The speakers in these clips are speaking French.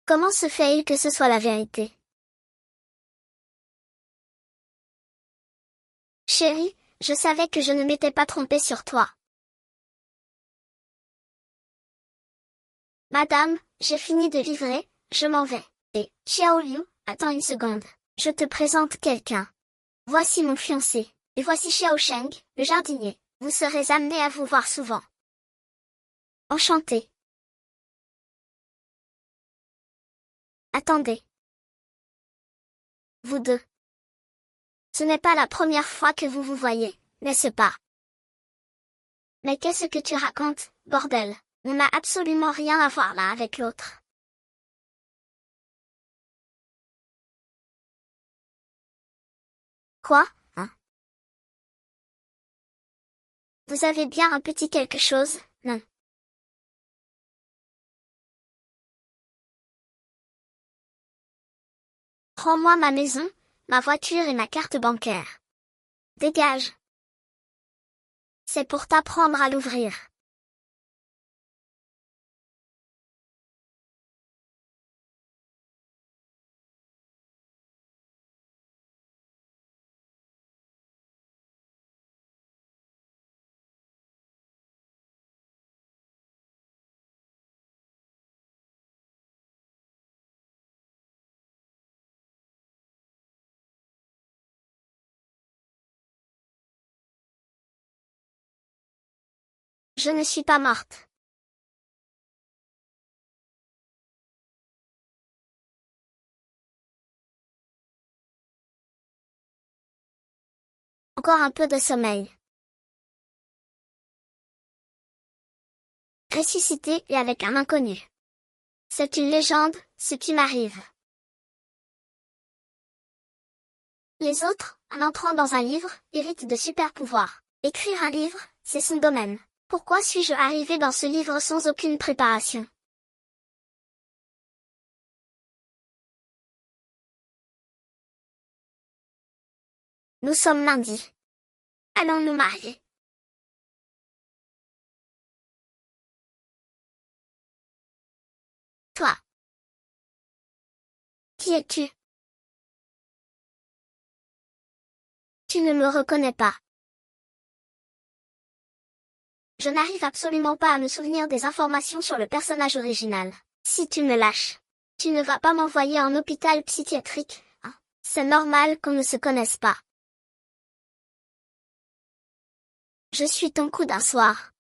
Comment se fait-il que ce soit la vérité? Chérie, je savais que je ne m'étais pas trompée sur toi. Madame, j'ai fini de livrer, je m'en vais. Et, Xiao Liu, attends une seconde. Je te présente quelqu'un. Voici mon fiancé. Et voici Xiao Sheng, le jardinier. Vous serez amenés à vous voir souvent. Enchanté. Attendez. Vous deux. Ce n'est pas la première fois que vous vous voyez, n'est-ce pas? Mais qu'est-ce que tu racontes, bordel? On n'a absolument rien à voir l'un avec l'autre. Quoi, hein? Vous avez bien un petit quelque chose, non? Rends-moi ma maison, ma voiture et ma carte bancaire. Dégage. C'est pour t'apprendre à l'ouvrir. Je ne suis pas morte. Encore un peu de sommeil. Ressuscité et avec un inconnu. C'est une légende, ce qui m'arrive. Les autres, en entrant dans un livre, héritent de super pouvoirs. Écrire un livre, c'est son domaine. Pourquoi suis-je arrivé dans ce livre sans aucune préparation? Nous sommes lundi. Allons nous marier. Toi. Qui es-tu? Tu ne me reconnais pas. Je n'arrive absolument pas à me souvenir des informations sur le personnage original. Si tu me lâches, tu ne vas pas m'envoyer en hôpital psychiatrique, hein? C'est normal qu'on ne se connaisse pas. Je suis ton coup d'un soir.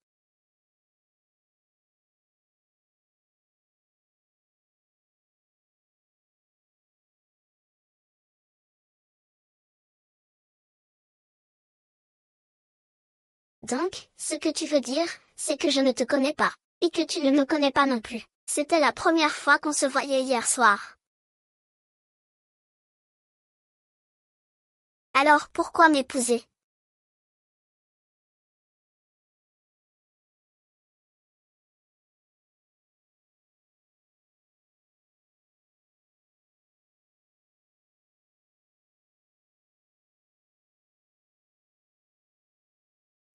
Donc, ce que tu veux dire, c'est que je ne te connais pas, et que tu ne me connais pas non plus. C'était la première fois qu'on se voyait hier soir. Alors pourquoi m'épouser?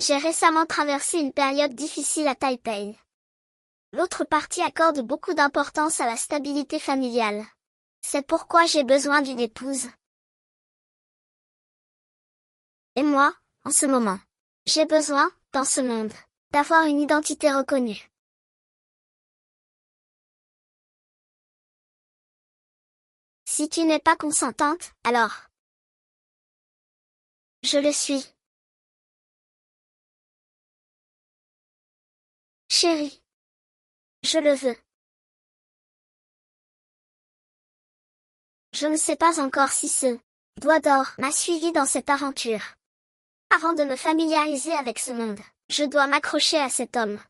J'ai récemment traversé une période difficile à Taipei. L'autre partie accorde beaucoup d'importance à la stabilité familiale. C'est pourquoi j'ai besoin d'une épouse. Et moi, en ce moment, j'ai besoin, dans ce monde, d'avoir une identité reconnue. Si tu n'es pas consentante, alors, je le suis. Chérie, je le veux. Je ne sais pas encore si ce doigt d'or m'a suivi dans cette aventure. Avant de me familiariser avec ce monde, je dois m'accrocher à cet homme.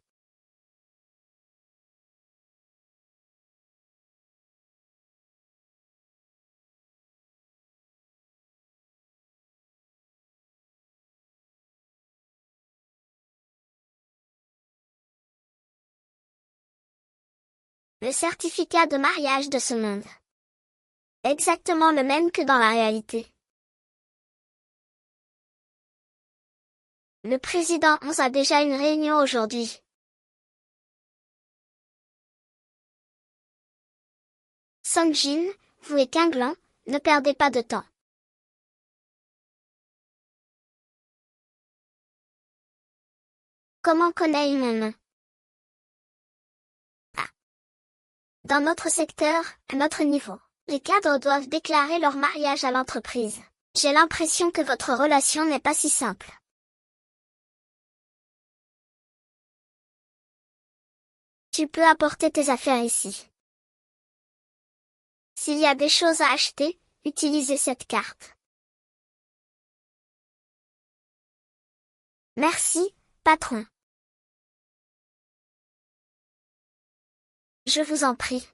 Le certificat de mariage de ce monde. Exactement le même que dans la réalité. Le président 11 a déjà une réunion aujourd'hui. Song-jin, vous et Kang-lan, ne perdez pas de temps. Comment connaît mon nom? Ah. Dans notre secteur, à notre niveau, les cadres doivent déclarer leur mariage à l'entreprise. J'ai l'impression que votre relation n'est pas si simple. Tu peux apporter tes affaires ici. S'il y a des choses à acheter, utilisez cette carte. Merci, patron. Je vous en prie.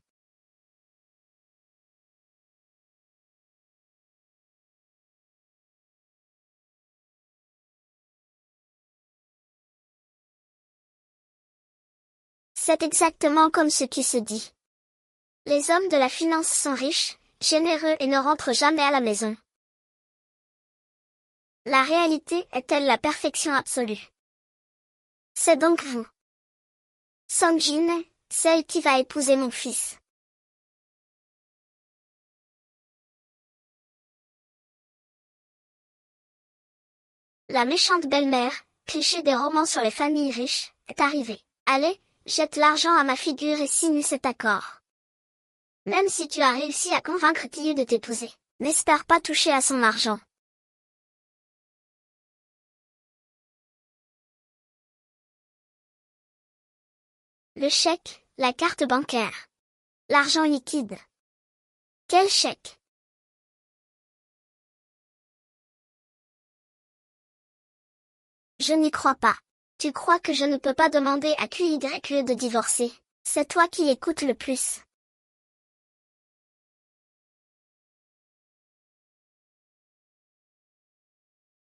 C'est exactement comme ce qui se dit. Les hommes de la finance sont riches, généreux et ne rentrent jamais à la maison. La réalité est-elle la perfection absolue? C'est donc vous. Song-jin, celle qui va épouser mon fils. La méchante belle-mère, cliché des romans sur les familles riches, est arrivée. Allez, jette l'argent à ma figure et signe cet accord. Même si tu as réussi à convaincre Tiyu de t'épouser, n'espère pas toucher à son argent. Le chèque, la carte bancaire. L'argent liquide. Quel chèque? Je n'y crois pas. Tu crois que je ne peux pas demander à QYE de divorcer? C'est toi qui écoutes le plus.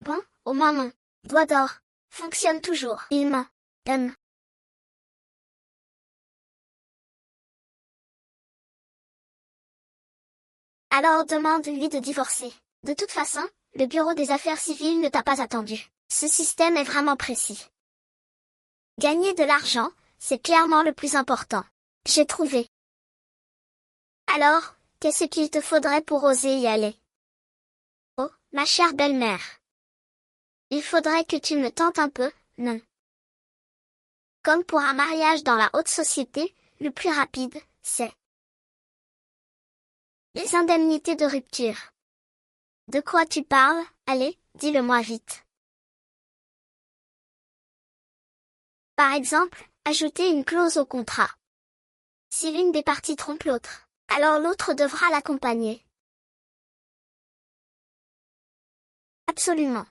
Bon, au moins mon doigt d'or fonctionne toujours. Il m'a donne. Alors demande-lui de divorcer. De toute façon, le bureau des affaires civiles ne t'a pas attendu. Ce système est vraiment précis. Gagner de l'argent, c'est clairement le plus important. J'ai trouvé. Alors, qu'est-ce qu'il te faudrait pour oser y aller? Oh, ma chère belle-mère. Il faudrait que tu me tentes un peu, non? Comme pour un mariage dans la haute société, le plus rapide, c'est les indemnités de rupture. De quoi tu parles? Allez, dis-le-moi vite. Par exemple, ajouter une clause au contrat. Si l'une des parties trompe l'autre, alors l'autre devra l'accompagner. Absolument.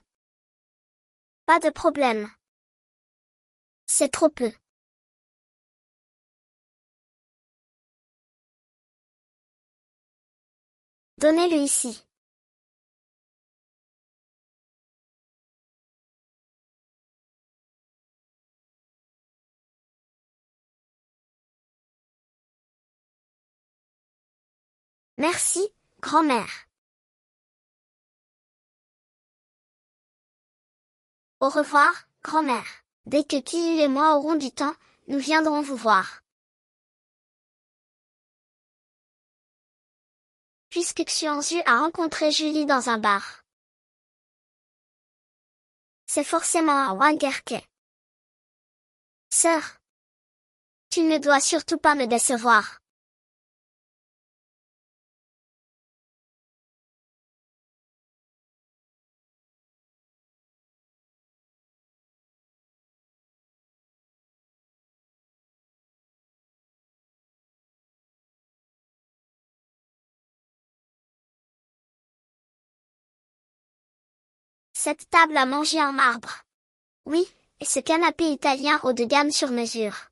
Pas de problème. C'est trop peu. Donnez-le ici. Merci, grand-mère. Au revoir, grand-mère. Dès que Kiyu et moi aurons du temps, nous viendrons vous voir. Puisque Xianzhu a rencontré Julie dans un bar. C'est forcément à Wangerke. Sœur. Tu ne dois surtout pas me décevoir. Cette table à manger en marbre. Oui, et ce canapé italien haut de gamme sur mesure.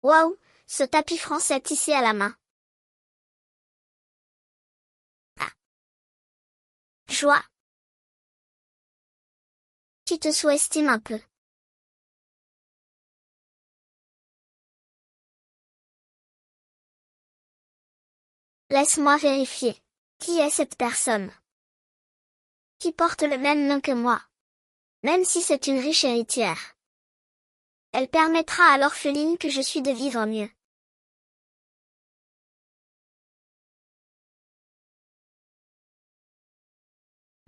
Waouh, ce tapis français tissé à la main. Ah. Joie. Tu te sous-estimes un peu. Laisse-moi vérifier. Qui est cette personne? Qui porte le même nom que moi? Même si c'est une riche héritière. Elle permettra à l'orpheline que je suis de vivre mieux.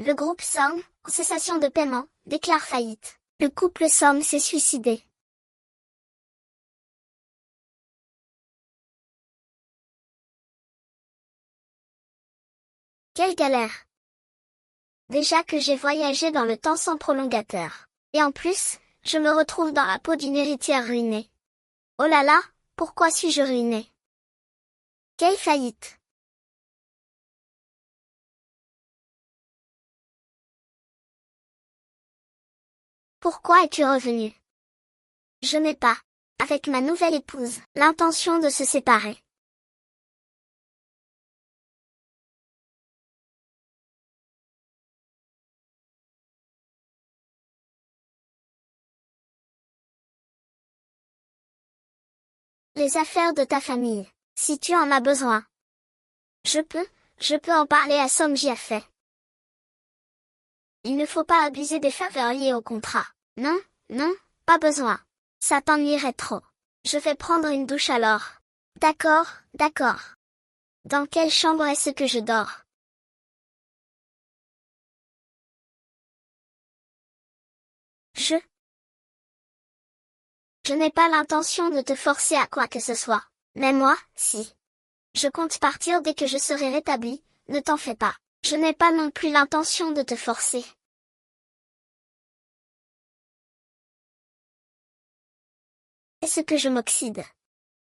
Le groupe Song, en cessation de paiement, déclare faillite. Le couple Song s'est suicidé. Quelle galère! Déjà que j'ai voyagé dans le temps sans prolongateur. Et en plus, je me retrouve dans la peau d'une héritière ruinée. Oh là là, pourquoi suis-je ruinée? Quelle faillite! Pourquoi es-tu revenu? Je n'ai pas, avec ma nouvelle épouse, l'intention de se séparer. Les affaires de ta famille, si tu en as besoin. Je peux en parler à Song Jiafei. Il ne faut pas abuser des faveurs liées au contrat. Non, non, pas besoin. Ça t'ennuierait trop. Je vais prendre une douche alors. D'accord, d'accord. Dans quelle chambre est-ce que je dors? Je n'ai pas l'intention de te forcer à quoi que ce soit. Mais moi, si. Je compte partir dès que je serai rétabli, ne t'en fais pas. Je n'ai pas non plus l'intention de te forcer. Est-ce que je m'oxyde?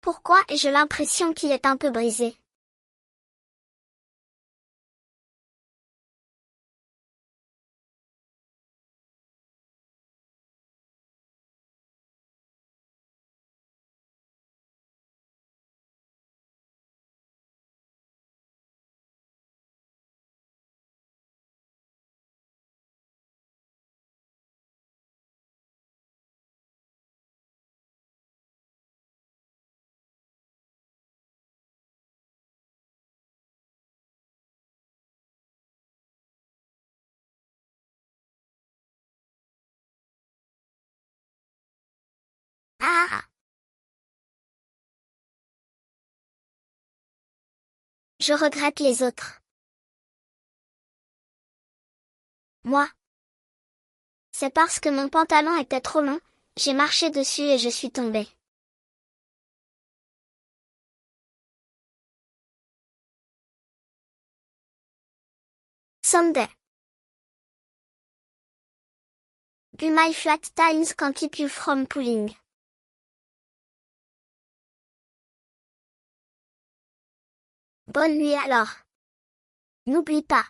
Pourquoi ai-je l'impression qu'il est un peu brisé? Ah! Je regrette les autres. Moi. C'est parce que mon pantalon était trop long, j'ai marché dessus et je suis tombée. Someday. Do my flat tires can keep you from pulling. Bonne nuit alors. N'oublie pas.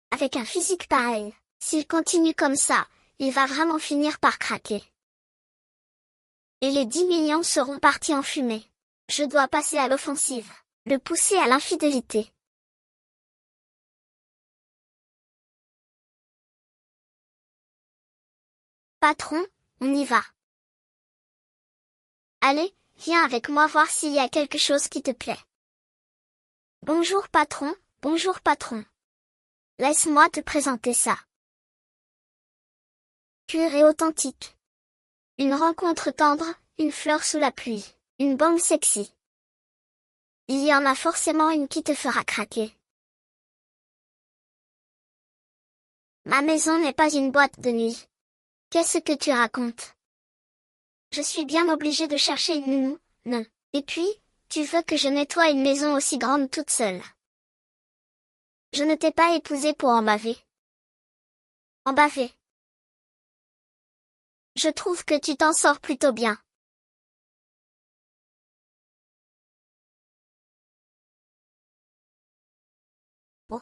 Avec un physique pareil, s'il continue comme ça, il va vraiment finir par craquer. Et les 10 millions seront partis en fumée. Je dois passer à l'offensive. Le pousser à l'infidélité. Patron, on y va. Allez, viens avec moi voir s'il y a quelque chose qui te plaît. Bonjour patron, bonjour patron. Laisse-moi te présenter ça. Pur et authentique. Une rencontre tendre, une fleur sous la pluie, une bombe sexy. Il y en a forcément une qui te fera craquer. Ma maison n'est pas une boîte de nuit. Qu'est-ce que tu racontes? Je suis bien obligée de chercher une nounou, non. Et puis, tu veux que je nettoie une maison aussi grande toute seule. Je ne t'ai pas épousée pour en baver. En baver. Je trouve que tu t'en sors plutôt bien. Oh.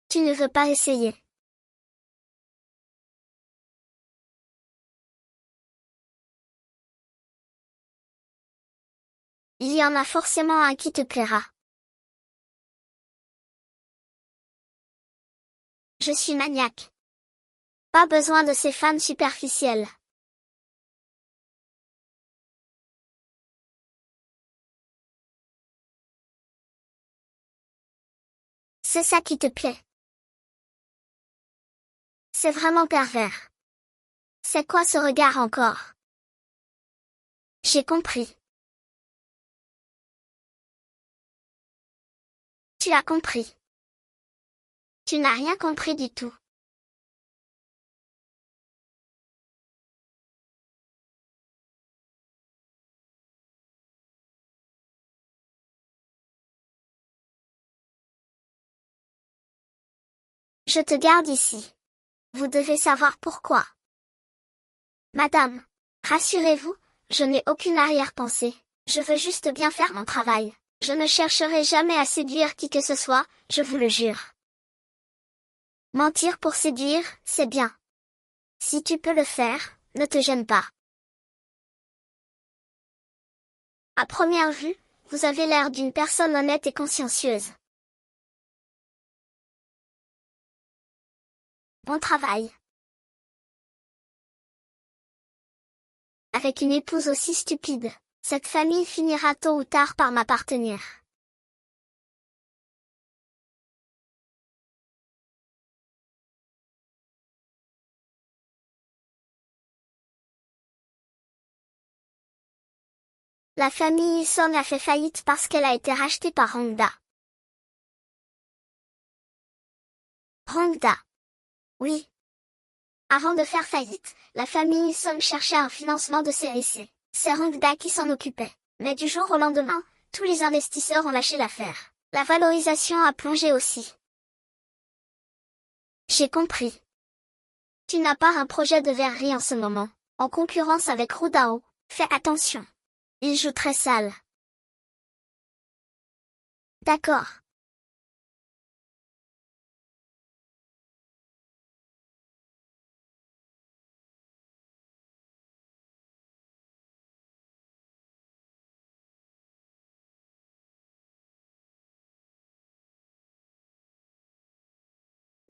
Tu ne veux pas essayer. Il y en a forcément un qui te plaira. Je suis maniaque. Pas besoin de ces femmes superficielles. C'est ça qui te plaît. C'est vraiment pervers. C'est quoi ce regard encore? J'ai compris. Tu as compris. Tu n'as rien compris du tout. Je te garde ici. Vous devez savoir pourquoi. Madame, rassurez-vous, je n'ai aucune arrière-pensée. Je veux juste bien faire mon travail. Je ne chercherai jamais à séduire qui que ce soit, je vous le jure. Mentir pour séduire, c'est bien. Si tu peux le faire, ne te gêne pas. À première vue, vous avez l'air d'une personne honnête et consciencieuse. Bon travail. Avec une épouse aussi stupide, cette famille finira tôt ou tard par m'appartenir. La famille Song a fait faillite parce qu'elle a été rachetée par Honda. Honda. Oui. Avant de faire faillite, la famille Song cherchait un financement de CIC. C'est Honda qui s'en occupait. Mais du jour au lendemain, tous les investisseurs ont lâché l'affaire. La valorisation a plongé aussi. J'ai compris. Tu n'as pas un projet de verrerie en ce moment, en concurrence avec Rudao. Fais attention. Il joue très sale. D'accord.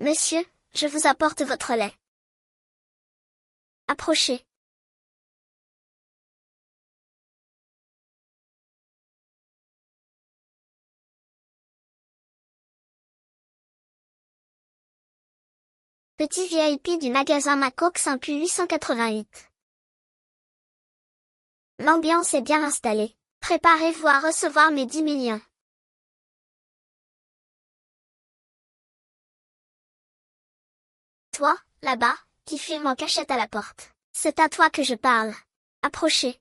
Monsieur, je vous apporte votre lait. Approchez. Petit VIP du magasin Macox Saint-Puy 888. L'ambiance est bien installée. Préparez-vous à recevoir mes 10 millions. Toi, là-bas, qui filme en cachette à la porte. C'est à toi que je parle. Approchez.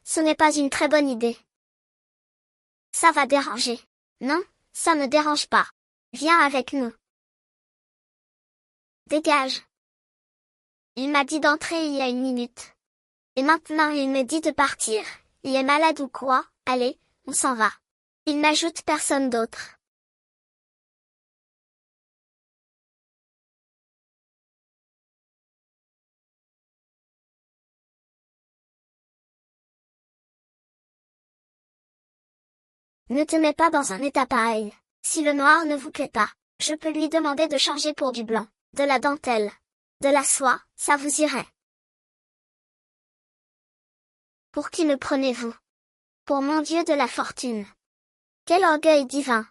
Ce n'est pas une très bonne idée. Ça va déranger. Non, ça ne dérange pas. Viens avec nous. Dégage. Il m'a dit d'entrer il y a une minute. Et maintenant il me dit de partir. Il est malade ou quoi? Allez, on s'en va. Il n'ajoute personne d'autre. Ne te mets pas dans un état pareil. Si le noir ne vous plaît pas, je peux lui demander de changer pour du blanc, de la dentelle, de la soie, ça vous irait. Pour qui me prenez-vous? Pour mon Dieu de la fortune. Quel orgueil divin!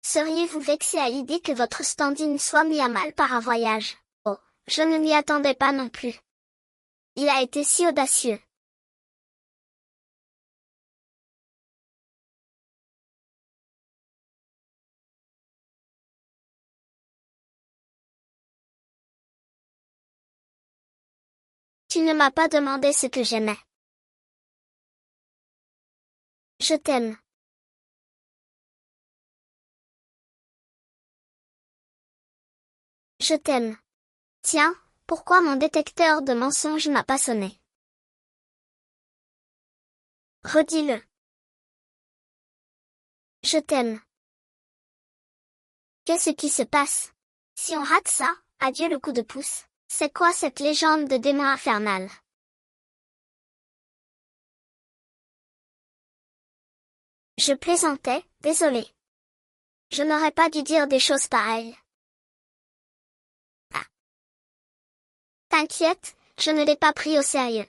Seriez-vous vexé à l'idée que votre standing soit mis à mal par un voyage? Oh, je ne m'y attendais pas non plus. Il a été si audacieux. Tu ne m'as pas demandé ce que j'aimais. Je t'aime. Je t'aime. Tiens, pourquoi mon détecteur de mensonges n'a pas sonné? Redis-le. Je t'aime. Qu'est-ce qui se passe? Si on rate ça, adieu le coup de pouce. C'est quoi cette légende de démon infernal? Je plaisantais, désolé. Je n'aurais pas dû dire des choses pareilles. T'inquiète, je ne l'ai pas pris au sérieux.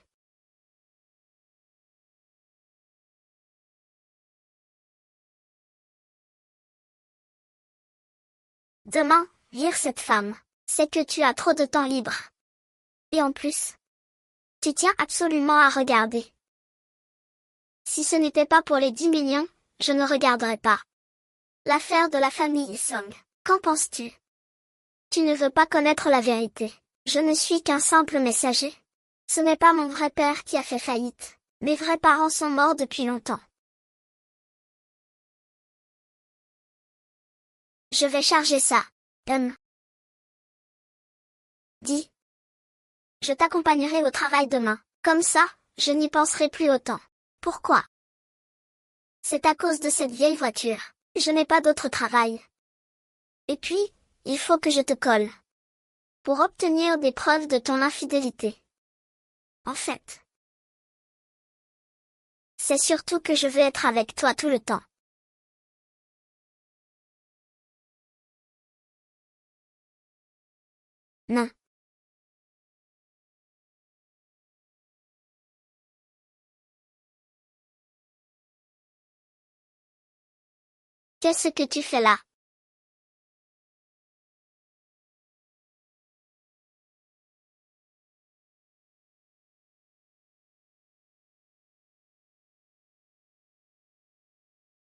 Demain, vire cette femme. C'est que tu as trop de temps libre. Et en plus, tu tiens absolument à regarder. Si ce n'était pas pour les 10 millions, je ne regarderais pas. L'affaire de la famille Song. Qu'en penses-tu? Tu ne veux pas connaître la vérité. Je ne suis qu'un simple messager. Ce n'est pas mon vrai père qui a fait faillite. Mes vrais parents sont morts depuis longtemps. Je vais charger ça. Dis. Je t'accompagnerai au travail demain. Comme ça, je n'y penserai plus autant. Pourquoi? C'est à cause de cette vieille voiture. Je n'ai pas d'autre travail. Et puis, il faut que je te colle. Pour obtenir des preuves de ton infidélité. En fait, c'est surtout que je veux être avec toi tout le temps. Non. Qu'est-ce que tu fais là?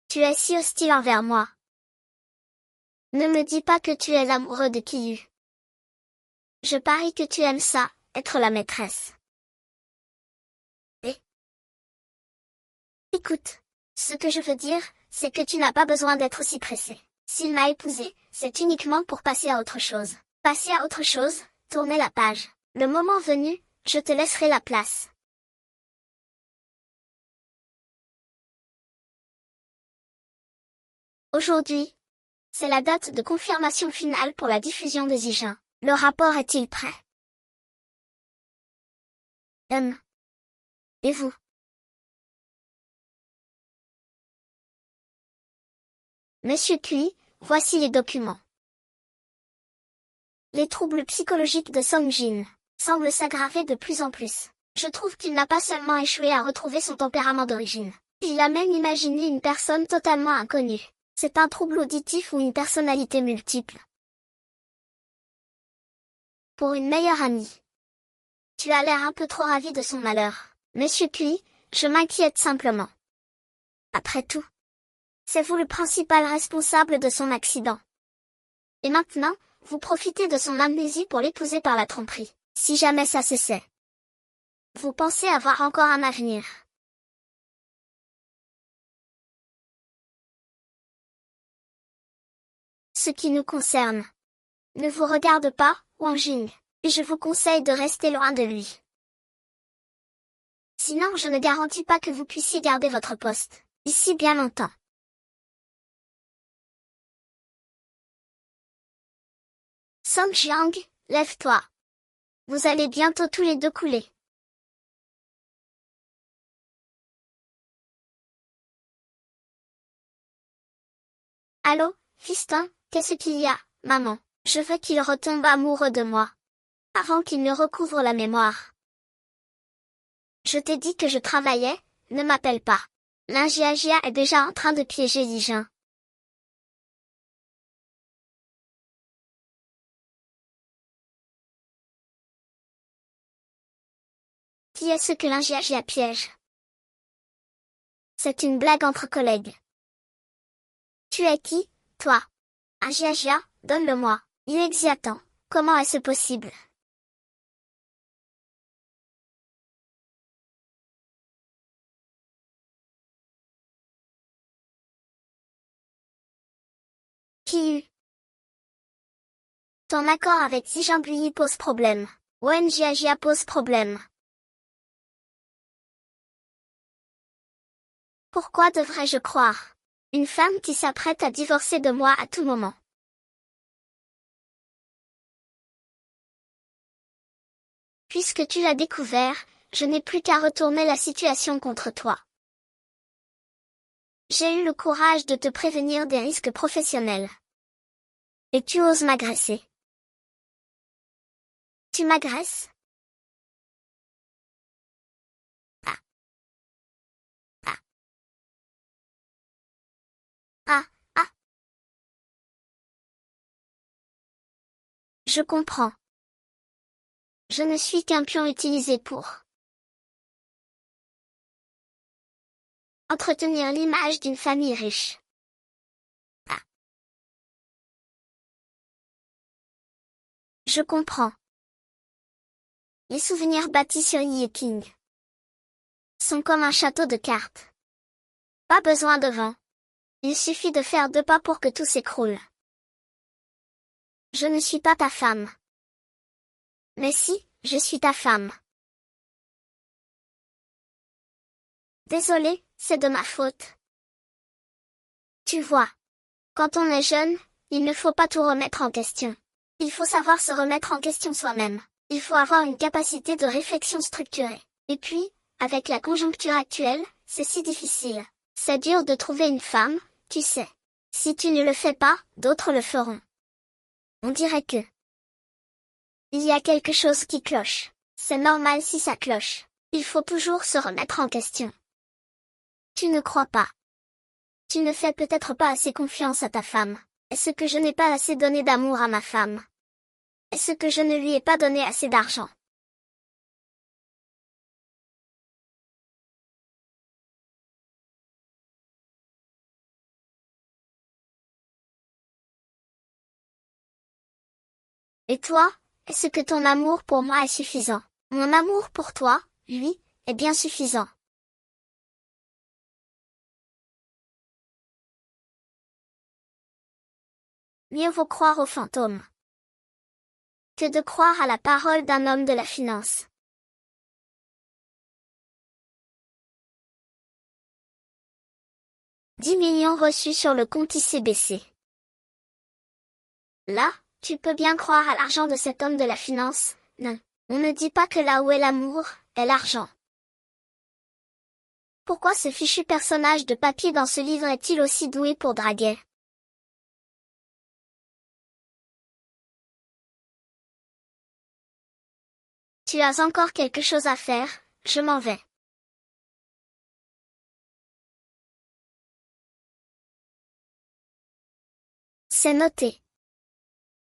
Tu es si hostile envers moi. Ne me dis pas que tu es amoureux de Kiyu. Je parie que tu aimes ça, être la maîtresse. Et écoute, ce que je veux dire, c'est que tu n'as pas besoin d'être aussi pressé. S'il m'a épousé, c'est uniquement pour passer à autre chose. Passer à autre chose, tourner la page. Le moment venu, je te laisserai la place. Aujourd'hui, c'est la date de confirmation finale pour la diffusion de Zijin. Le rapport est-il prêt? Et vous? Monsieur Cui, voici les documents. Les troubles psychologiques de Song Jin semblent s'aggraver de plus en plus. Je trouve qu'il n'a pas seulement échoué à retrouver son tempérament d'origine. Il a même imaginé une personne totalement inconnue. C'est un trouble auditif ou une personnalité multiple. Pour une meilleure amie. Tu as l'air un peu trop ravi de son malheur. Monsieur Cui, je m'inquiète simplement. Après tout, c'est vous le principal responsable de son accident. Et maintenant, vous profitez de son amnésie pour l'épouser par la tromperie. Si jamais ça se sait. Vous pensez avoir encore un avenir. Ce qui nous concerne ne vous regarde pas, Wang Jing, et je vous conseille de rester loin de lui. Sinon je ne garantis pas que vous puissiez garder votre poste, ici bien longtemps. Song Jiang, lève-toi. Vous allez bientôt tous les deux couler. Allô, fiston, qu'est-ce qu'il y a, maman? Je veux qu'il retombe amoureux de moi. Avant qu'il ne recouvre la mémoire. Je t'ai dit que je travaillais, ne m'appelle pas. Linjiajia est déjà en train de piéger Zijin. Qui est-ce que Linjiajia piège? C'est une blague entre collègues. Tu es qui, toi? Linjiajia, donne-le-moi. Il existe. Comment est-ce possible? Qui? Ton accord avec Zijin pose problème. Wenjiajia pose problème. Pourquoi devrais-je croire? Une femme qui s'apprête à divorcer de moi à tout moment. Puisque tu l'as découvert, je n'ai plus qu'à retourner la situation contre toi. J'ai eu le courage de te prévenir des risques professionnels. Et tu oses m'agresser. Tu m'agresses? Je comprends. Je ne suis qu'un pion utilisé pour entretenir l'image d'une famille riche. Ah. Je comprends. Les souvenirs bâtis sur Yi King sont comme un château de cartes. Pas besoin de vent. Il suffit de faire 2 pas pour que tout s'écroule. Je ne suis pas ta femme. Mais si, je suis ta femme. Désolé, c'est de ma faute. Tu vois, quand on est jeune, il ne faut pas tout remettre en question. Il faut savoir se remettre en question soi-même. Il faut avoir une capacité de réflexion structurée. Et puis, avec la conjoncture actuelle, c'est si difficile. C'est dur de trouver une femme, tu sais. Si tu ne le fais pas, d'autres le feront. On dirait que il y a quelque chose qui cloche. C'est normal si ça cloche. Il faut toujours se remettre en question. Tu ne crois pas. Tu ne fais peut-être pas assez confiance à ta femme. Est-ce que je n'ai pas assez donné d'amour à ma femme? Est-ce que je ne lui ai pas donné assez d'argent? Et toi, est-ce que ton amour pour moi est suffisant? Mon amour pour toi, lui, est bien suffisant. Mieux vaut croire aux fantômes que de croire à la parole d'un homme de la finance. 10 millions reçus sur le compte ICBC. Là, tu peux bien croire à l'argent de cet homme de la finance. Non, on ne dit pas que là où est l'amour, est l'argent. Pourquoi ce fichu personnage de papier dans ce livre est-il aussi doué pour draguer? Tu as encore quelque chose à faire, je m'en vais. C'est noté.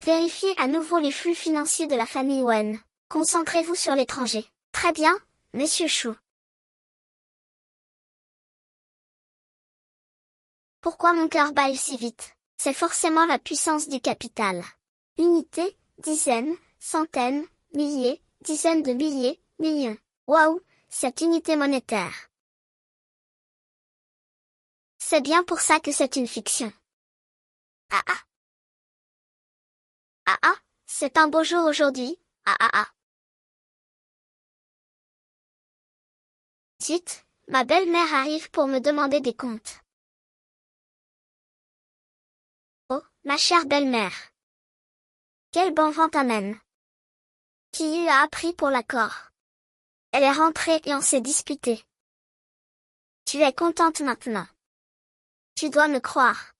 Vérifiez à nouveau les flux financiers de la famille Wen. Concentrez-vous sur l'étranger. Très bien, monsieur Chou. Pourquoi mon cœur bat si vite? C'est forcément la puissance du capital. Unité, dizaines, centaines, milliers, dizaines de milliers, millions. Waouh, cette unité monétaire. C'est bien pour ça que c'est une fiction. Ah ah. Ah ah, c'est un beau jour aujourd'hui. Ah ah ah. Zut, ma belle-mère arrive pour me demander des comptes. Oh, ma chère belle-mère. Quel bon vent t'amène. Qui lui a appris pour l'accord? Elle est rentrée et on s'est disputé. Tu es contente maintenant. Tu dois me croire.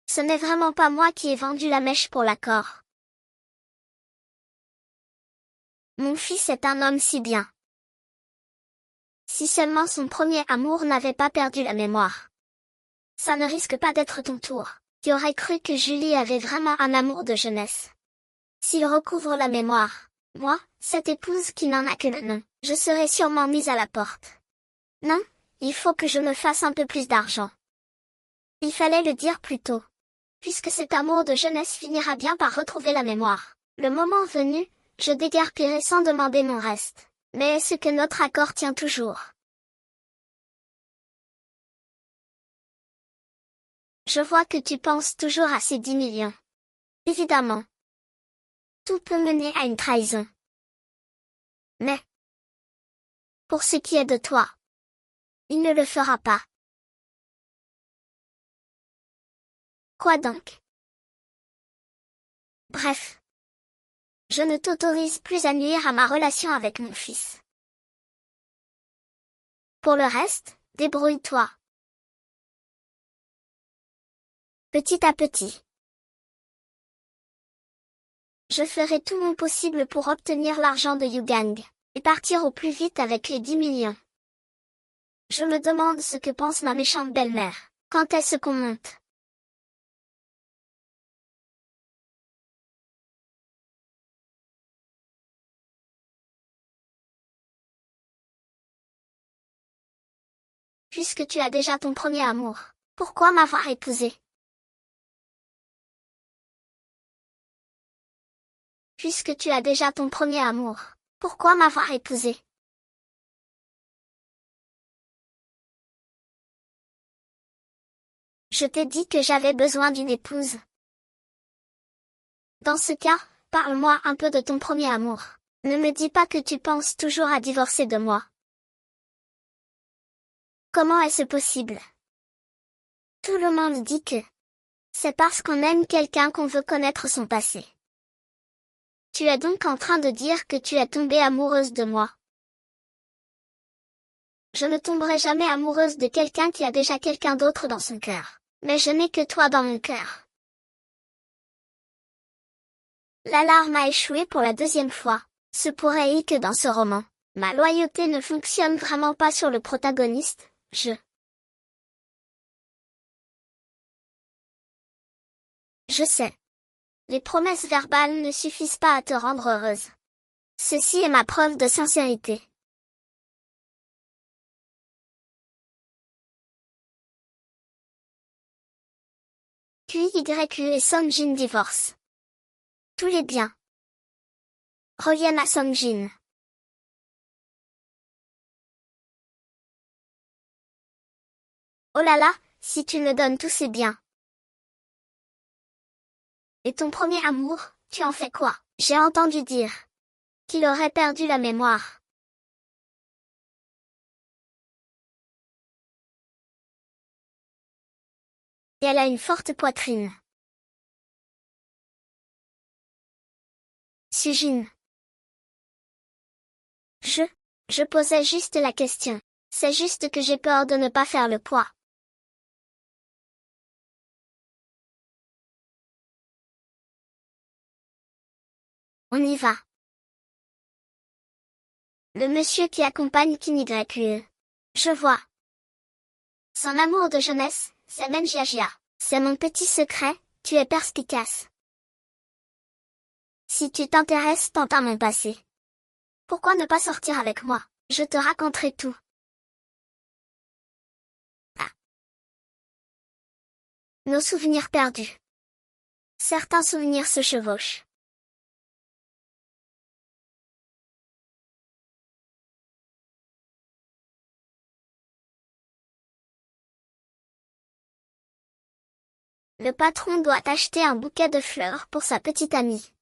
Ce n'est vraiment pas moi qui ai vendu la mèche pour l'accord. Mon fils est un homme si bien. Si seulement son premier amour n'avait pas perdu la mémoire. Ça ne risque pas d'être ton tour. Tu aurais cru que Julie avait vraiment un amour de jeunesse. S'il recouvre la mémoire, moi, cette épouse qui n'en a que le nom, je serai sûrement mise à la porte. Non, il faut que je me fasse un peu plus d'argent. Il fallait le dire plus tôt. Puisque cet amour de jeunesse finira bien par retrouver la mémoire. Le moment venu, je déguerpirai sans demander mon reste. Mais est-ce que notre accord tient toujours? Je vois que tu penses toujours à ces 10 millions. Évidemment. Tout peut mener à une trahison. Mais, pour ce qui est de toi, il ne le fera pas. Quoi donc? Bref. Je ne t'autorise plus à nuire à ma relation avec mon fils. Pour le reste, débrouille-toi. Petit à petit. Je ferai tout mon possible pour obtenir l'argent de Yugang, et partir au plus vite avec les 10 millions. Je me demande ce que pense ma méchante belle-mère. Quand est-ce qu'on monte? Puisque tu as déjà ton premier amour, pourquoi m'avoir épousé? Puisque tu as déjà ton premier amour, pourquoi m'avoir épousé? Je t'ai dit que j'avais besoin d'une épouse. Dans ce cas, parle-moi un peu de ton premier amour. Ne me dis pas que tu penses toujours à divorcer de moi. Comment est-ce possible? Tout le monde dit que c'est parce qu'on aime quelqu'un qu'on veut connaître son passé. Tu es donc en train de dire que tu es tombée amoureuse de moi. Je ne tomberai jamais amoureuse de quelqu'un qui a déjà quelqu'un d'autre dans son cœur. Mais je n'ai que toi dans mon cœur. L'alarme a échoué pour la deuxième fois. Se pourrait-il que dans ce roman, ma loyauté ne fonctionne vraiment pas sur le protagoniste? Je sais. Les promesses verbales ne suffisent pas à te rendre heureuse. Ceci est ma preuve de sincérité. QYU et Songjin divorcent. Tous les biens reviennent à Songjin. Oh là là, si tu me donnes tous ces biens. Et ton premier amour, tu en fais quoi? J'ai entendu dire qu'il aurait perdu la mémoire. Et elle a une forte poitrine. Sujin. Je posais juste la question. C'est juste que j'ai peur de ne pas faire le poids. On y va. Le monsieur qui accompagne QYU. Je vois. Son amour de jeunesse, c'est Menjiajia. C'est mon petit secret, tu es perspicace. Si tu t'intéresses tant à mon passé, pourquoi ne pas sortir avec moi? Je te raconterai tout. Ah. Nos souvenirs perdus. Certains souvenirs se chevauchent. Le patron doit acheter un bouquet de fleurs pour sa petite amie.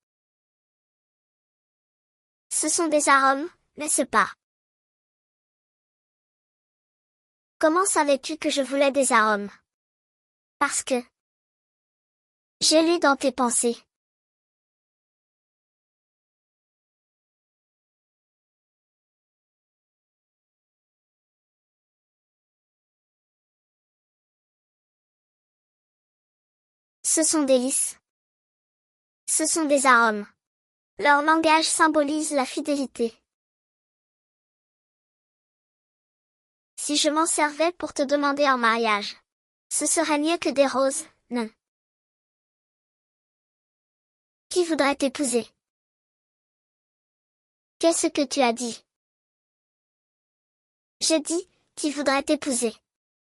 Ce sont des arômes, n'est-ce pas? Comment savais-tu que je voulais des arômes? Parce que j'ai lu dans tes pensées. Ce sont des lys. Ce sont des arômes. Leur langage symbolise la fidélité. Si je m'en servais pour te demander en mariage, ce serait mieux que des roses, non? Qui voudrait t'épouser? Qu'est-ce que tu as dit? J'ai dit, qui voudrait t'épouser?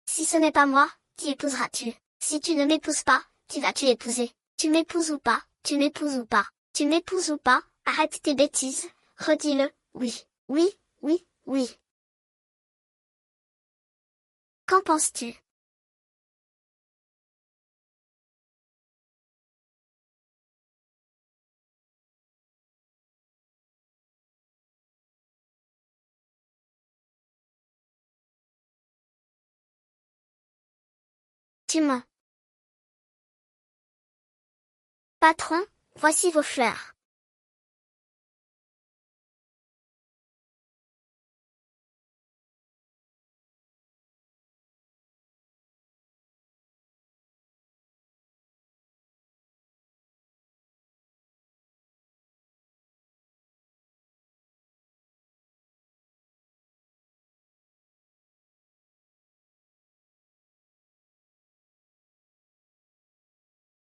Si ce n'est pas moi, qui épouseras-tu? Si tu ne m'épouses pas, qui vas-tu épouser? Tu m'épouses ou pas? Tu m'épouses ou pas? Tu m'épouses ou pas? Arrête tes bêtises, redis-le, oui, oui, oui, oui. Qu'en penses-tu? Tu mens. Patron, voici vos fleurs.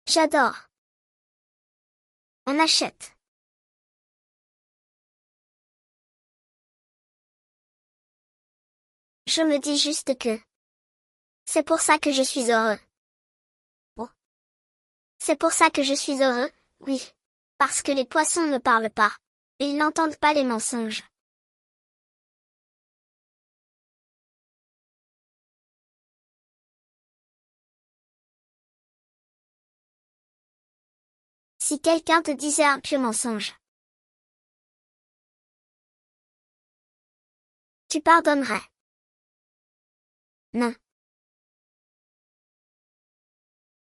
J'adore. On achète. Je me dis juste que C'est pour ça que je suis heureux. Oh. C'est pour ça que je suis heureux, oui. Parce que les poissons ne parlent pas. Et ils n'entendent pas les mensonges. Si quelqu'un te disait un pieux mensonge, tu pardonnerais? Non.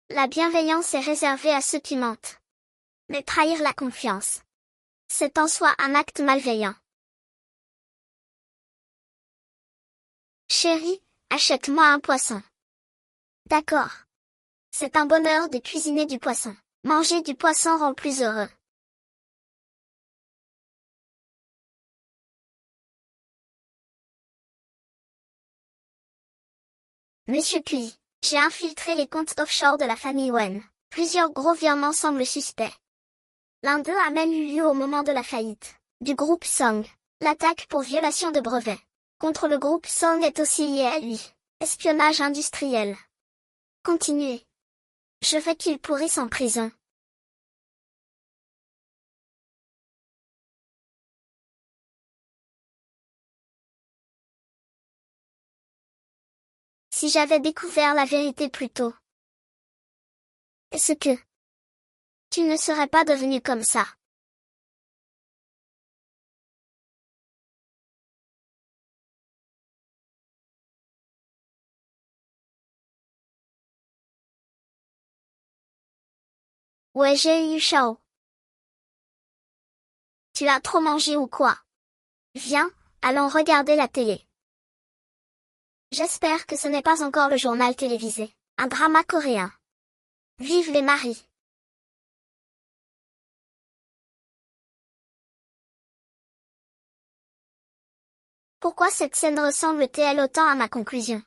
La bienveillance est réservée à ceux qui mentent. Mais trahir la confiance, c'est en soi un acte malveillant. Chérie, achète-moi un poisson. D'accord. C'est un bonheur de cuisiner du poisson. Manger du poisson rend plus heureux. Monsieur Cui, j'ai infiltré les comptes offshore de la famille Wen. Plusieurs gros virements semblent suspects. L'un d'eux a même eu lieu au moment de la faillite du groupe Song. L'attaque pour violation de brevets contre le groupe Song est aussi liée à lui. Espionnage industriel. Continuez. Je veux qu'il pourrisse en prison. Si j'avais découvert la vérité plus tôt. Est-ce que tu ne serais pas devenu comme ça? Ouais, j'ai eu chaud. Tu as trop mangé ou quoi? Viens, allons regarder la télé. J'espère que ce n'est pas encore le journal télévisé. Un drama coréen. Vive les maris. Pourquoi cette scène ressemble-t-elle autant à ma conclusion?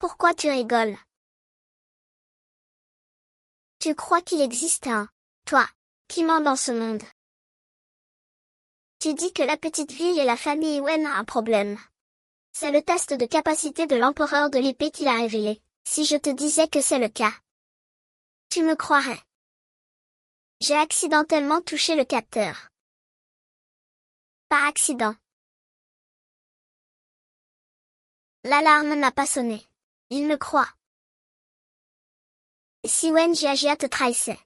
Pourquoi tu rigoles? Tu crois qu'il existe un toi qui ment dans ce monde? Tu dis que la petite ville et la famille Wen a un problème. C'est le test de capacité de l'empereur de l'épée qui l'a révélé. Si je te disais que c'est le cas, tu me croirais. J'ai accidentellement touché le capteur. Par accident. L'alarme n'a pas sonné. Il me croit. Si Wen Jiajia te trahissait,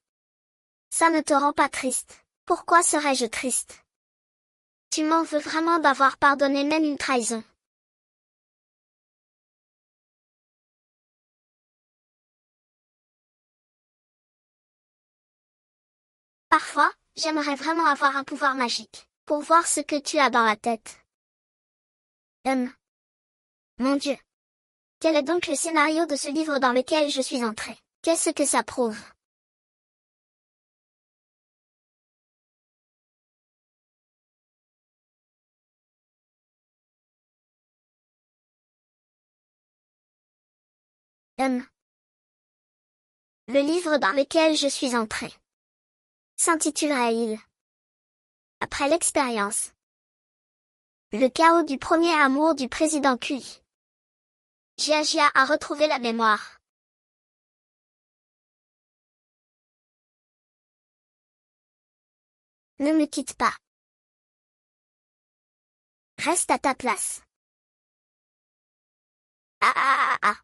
ça ne te rend pas triste. Pourquoi serais-je triste? Tu m'en veux vraiment d'avoir pardonné même une trahison. Parfois, j'aimerais vraiment avoir un pouvoir magique, pour voir ce que tu as dans la tête. Mon Dieu. Quel est donc le scénario de ce livre dans lequel je suis entrée? Qu'est-ce que ça prouve? Le livre dans lequel je suis entrée s'intitulerait-il Après l'expérience. Le chaos du premier amour du président Cui. Jiajia a retrouvé la mémoire. Ne me quitte pas. Reste à ta place. Ah ah ah ah.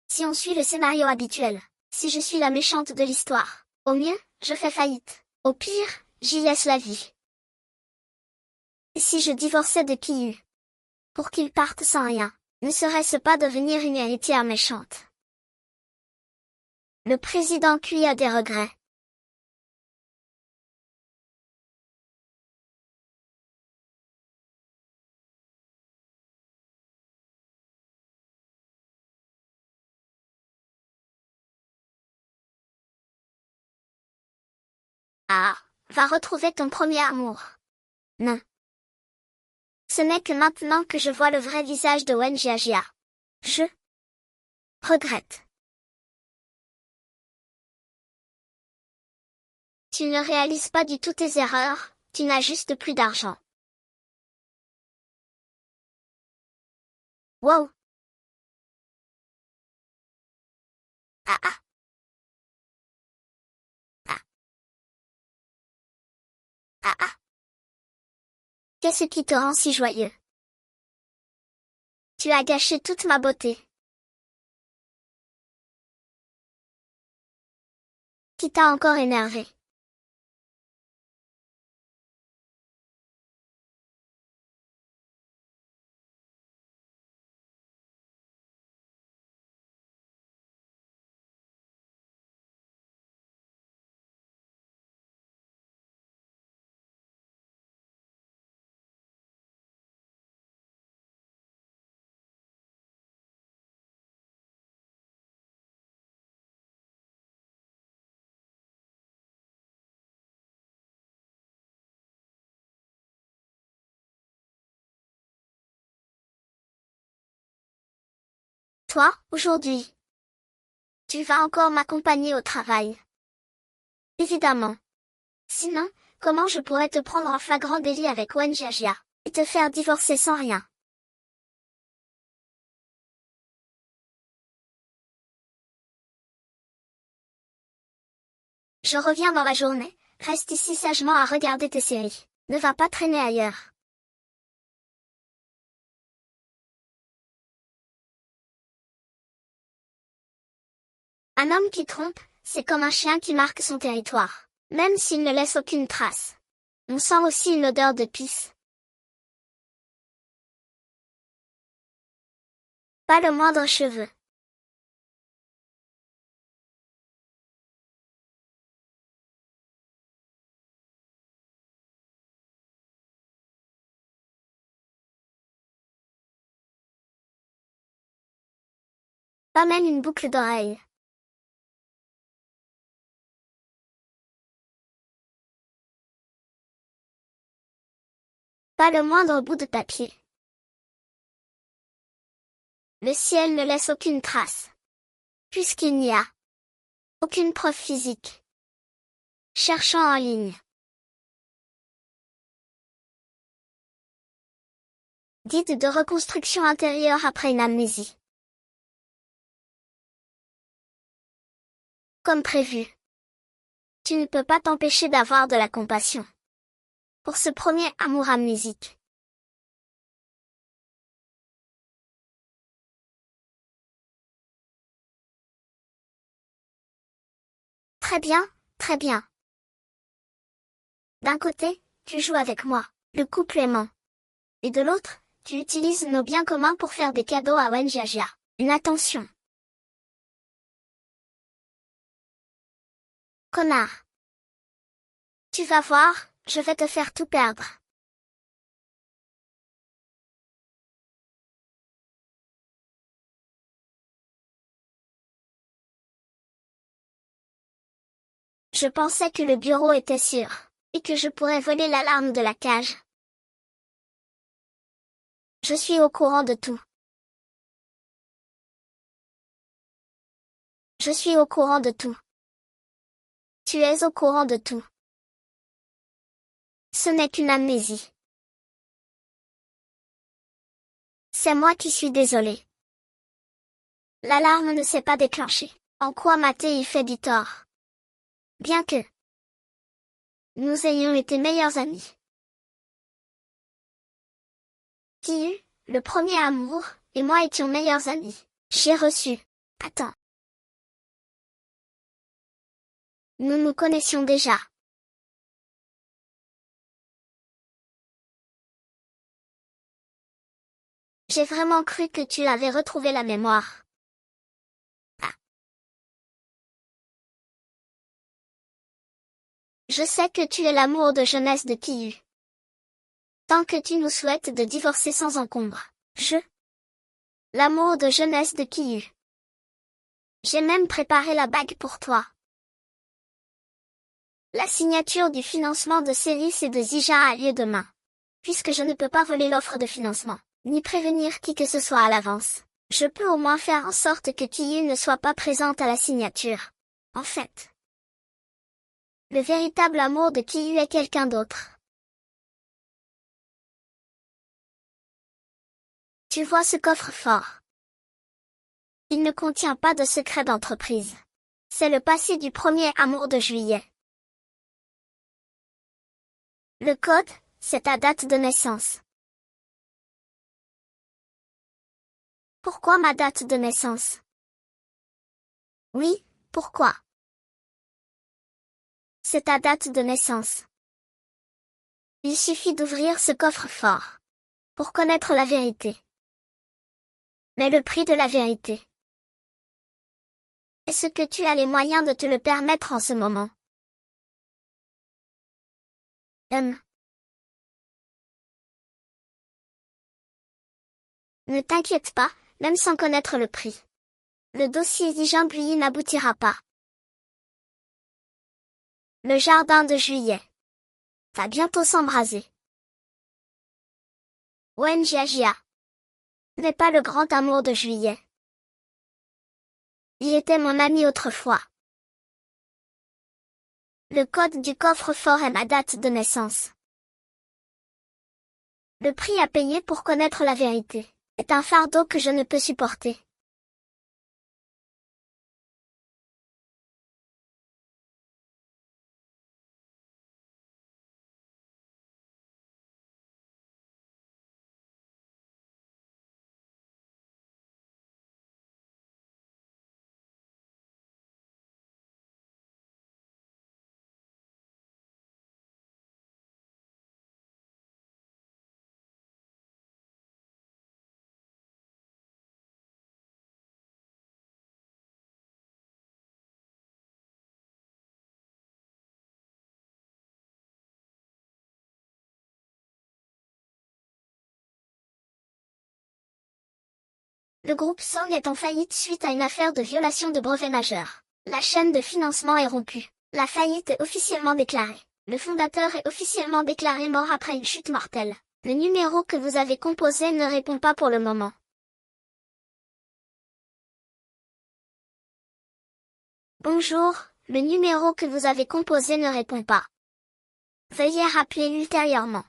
Si on suit le scénario habituel, si je suis la méchante de l'histoire, au mieux, je fais faillite. Au pire, j'y laisse la vie. Et si je divorçais de Kiyu, pour qu'il parte sans rien, ne serait-ce pas devenir une héritière méchante? Le président Cui a des regrets. Ah, va retrouver ton premier amour. Non. Ce n'est que maintenant que je vois le vrai visage de Wen Jiajia. Je regrette. Tu ne réalises pas du tout tes erreurs, tu n'as juste plus d'argent. Wow. Ah ah. Ah ah ah. Qu'est-ce qui te rend si joyeux? Tu as gâché toute ma beauté. Qui t'a encore énervé? Toi, aujourd'hui, tu vas encore m'accompagner au travail. Évidemment. Sinon, comment je pourrais te prendre en flagrant délit avec Wenjia et te faire divorcer sans rien? Je reviens dans la journée, reste ici sagement à regarder tes séries. Ne va pas traîner ailleurs. Un homme qui trompe, c'est comme un chien qui marque son territoire, même s'il ne laisse aucune trace. On sent aussi une odeur de pisse. Pas le moindre cheveu. Pas même une boucle d'oreille. Pas le moindre bout de papier. Le ciel ne laisse aucune trace. Puisqu'il n'y a aucune preuve physique. Cherchant en ligne. Guide de reconstruction intérieure après une amnésie. Comme prévu. Tu ne peux pas t'empêcher d'avoir de la compassion. Pour ce premier amour amnésique. Très bien, très bien. D'un côté, tu joues avec moi, le couple aimant. Et de l'autre, tu utilises nos biens communs pour faire des cadeaux à Wenjia. Une attention. Connard. Tu vas voir, je vais te faire tout perdre. Je pensais que le bureau était sûr, et que je pourrais voler l'alarme de la cage. Je suis au courant de tout. Je suis au courant de tout. Tu es au courant de tout. Ce n'est qu'une amnésie. C'est moi qui suis désolé. L'alarme ne s'est pas déclenchée. En quoi Maté y fait du tort. Bien que nous ayons été meilleurs amis. Qui eut, le premier amour, et moi étions meilleurs amis. J'ai reçu. Attends. Nous nous connaissions déjà. J'ai vraiment cru que tu avais retrouvé la mémoire. Ah. Je sais que tu es l'amour de jeunesse de Kiyu. Tant que tu nous souhaites de divorcer sans encombre. L'amour de jeunesse de Kiyu. J'ai même préparé la bague pour toi. La signature du financement de Célis et de Zija a lieu demain. Puisque je ne peux pas voler l'offre de financement, ni prévenir qui que ce soit à l'avance, je peux au moins faire en sorte que Kiyu ne soit pas présente à la signature. En fait, Le véritable amour de qui est quelqu'un d'autre. Tu vois ce coffre-fort. Il ne contient pas de secret d'entreprise. C'est le passé du premier amour de Juillet. Le code, c'est ta date de naissance. Pourquoi ma date de naissance? Oui, pourquoi? C'est ta date de naissance. Il suffit d'ouvrir ce coffre-fort pour connaître la vérité. Mais le prix de la vérité. Est-ce que tu as les moyens de te le permettre en ce moment? Ne t'inquiète pas, même sans connaître le prix. Le dossier Dijambouilly n'aboutira pas. Le jardin de Juillet va bientôt s'embraser. Wenjiajia n'est pas le grand amour de Juillet. Il était mon ami autrefois. Le code du coffre-fort est ma date de naissance. Le prix à payer pour connaître la vérité est un fardeau que je ne peux supporter. Le groupe Song est en faillite suite à une affaire de violation de brevet majeur. La chaîne de financement est rompue. La faillite est officiellement déclarée. Le fondateur est officiellement déclaré mort après une chute mortelle. Le numéro que vous avez composé ne répond pas pour le moment. Bonjour, le numéro que vous avez composé ne répond pas. Veuillez rappeler ultérieurement.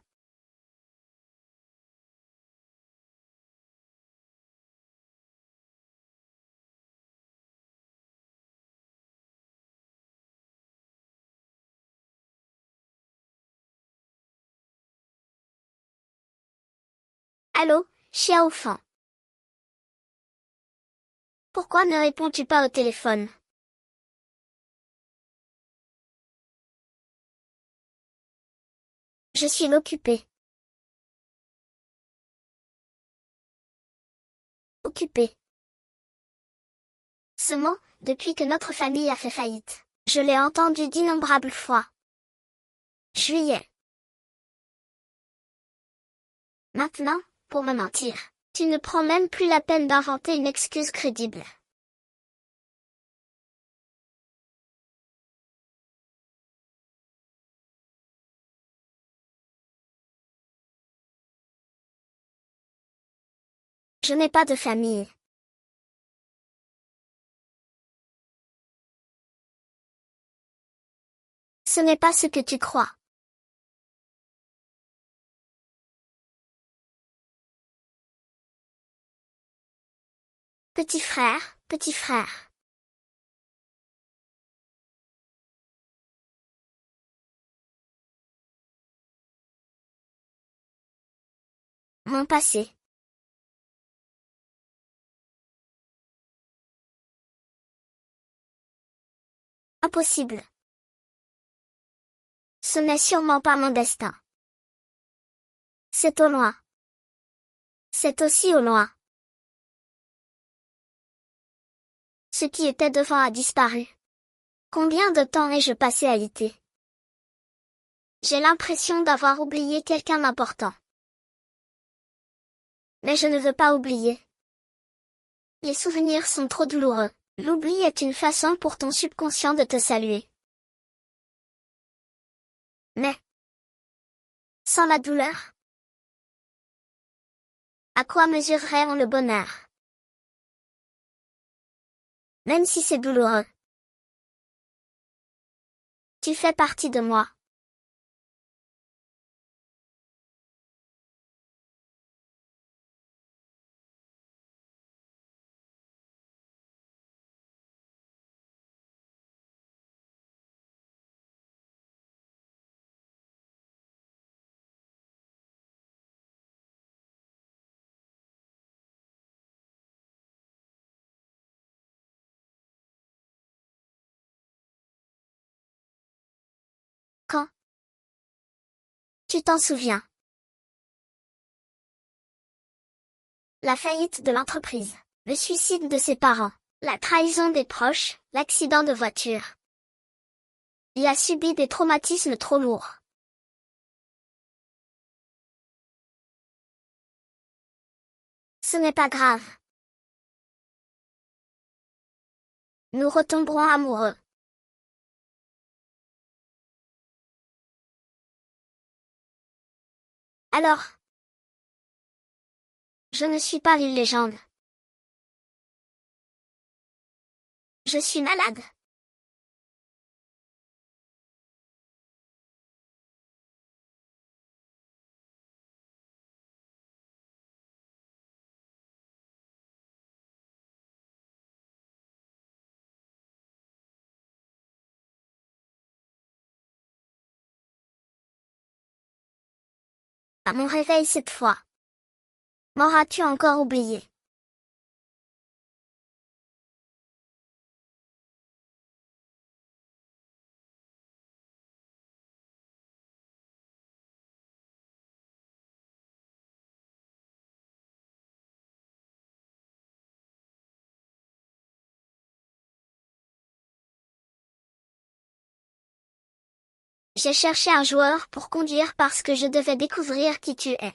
Allô, Xiaofan. Pourquoi ne réponds-tu pas au téléphone? Je suis occupé. Occupé. Ce mot, depuis que notre famille a fait faillite, je l'ai entendu d'innombrables fois. Juillet. Maintenant, pour me mentir, tu ne prends même plus la peine d'inventer une excuse crédible. Je n'ai pas de famille. Ce n'est pas ce que tu crois. Petit frère, petit frère. Mon passé. Impossible. Ce n'est sûrement pas mon destin. C'est au loin. C'est aussi au loin. Ce qui était devant a disparu. Combien de temps ai-je passé à lutter? J'ai l'impression d'avoir oublié quelqu'un d'important. Mais je ne veux pas oublier. Les souvenirs sont trop douloureux. L'oubli est une façon pour ton subconscient de te saluer. Mais, sans la douleur, à quoi mesurerait-on le bonheur? Même si c'est douloureux. Tu fais partie de moi. Quand? Tu t'en souviens? La faillite de l'entreprise, le suicide de ses parents, la trahison des proches, l'accident de voiture. Il a subi des traumatismes trop lourds. Ce n'est pas grave. Nous retomberons amoureux. Alors, je ne suis pas une légende. Je suis malade. À mon réveil cette fois. M'auras-tu encore oublié? J'ai cherché un joueur pour conduire parce que je devais découvrir qui tu es.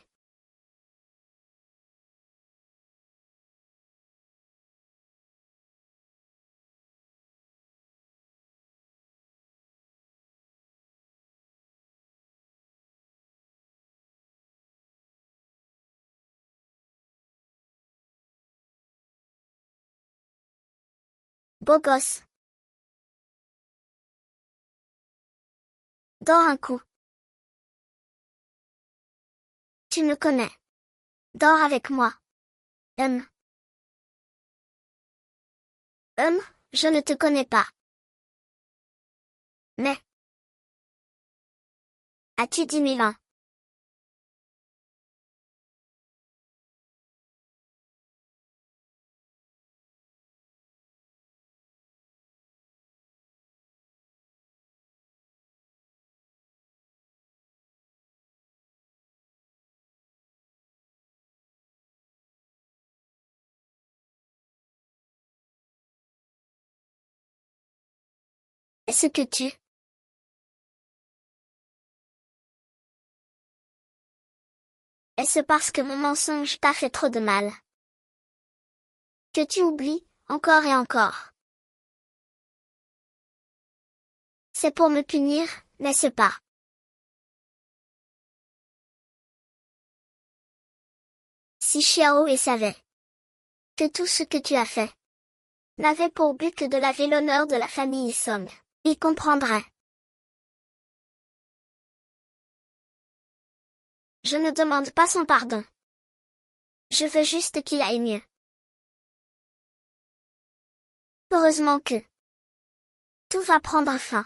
Beau gosse. Dors un coup. Tu me connais. Dors avec moi. Hum. Je ne te connais pas. Mais. As-tu 10 000 ans? Est-ce que tu... Est-ce parce que mon mensonge t'a fait trop de mal? Que tu oublies, encore et encore. C'est pour me punir, n'est-ce pas? Si Xiao et savait que tout ce que tu as fait n'avait pour but que de laver l'honneur de la famille Song, il comprendrait. Je ne demande pas son pardon. Je veux juste qu'il aille mieux. Heureusement que tout va prendre fin.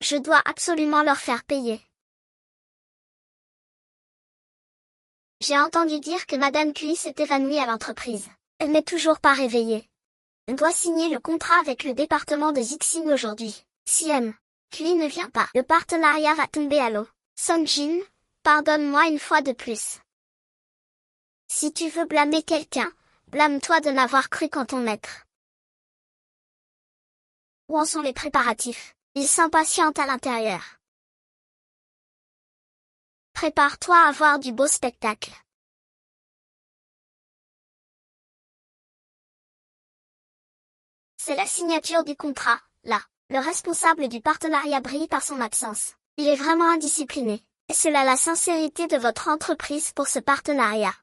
Je dois absolument leur faire payer. J'ai entendu dire que Madame Cui s'est évanouie à l'entreprise. Elle n'est toujours pas réveillée. On doit signer le contrat avec le département de Zixing aujourd'hui. Si Cui ne vient pas, le partenariat va tomber à l'eau. Songjin, pardonne-moi une fois de plus. Si tu veux blâmer quelqu'un, blâme-toi de n'avoir cru qu'en ton maître. Où en sont les préparatifs? Ils s'impatientent à l'intérieur. Prépare-toi à voir du beau spectacle. C'est la signature du contrat, là. Le responsable du partenariat brille par son absence. Il est vraiment indiscipliné. Est-ce là la sincérité de votre entreprise pour ce partenariat?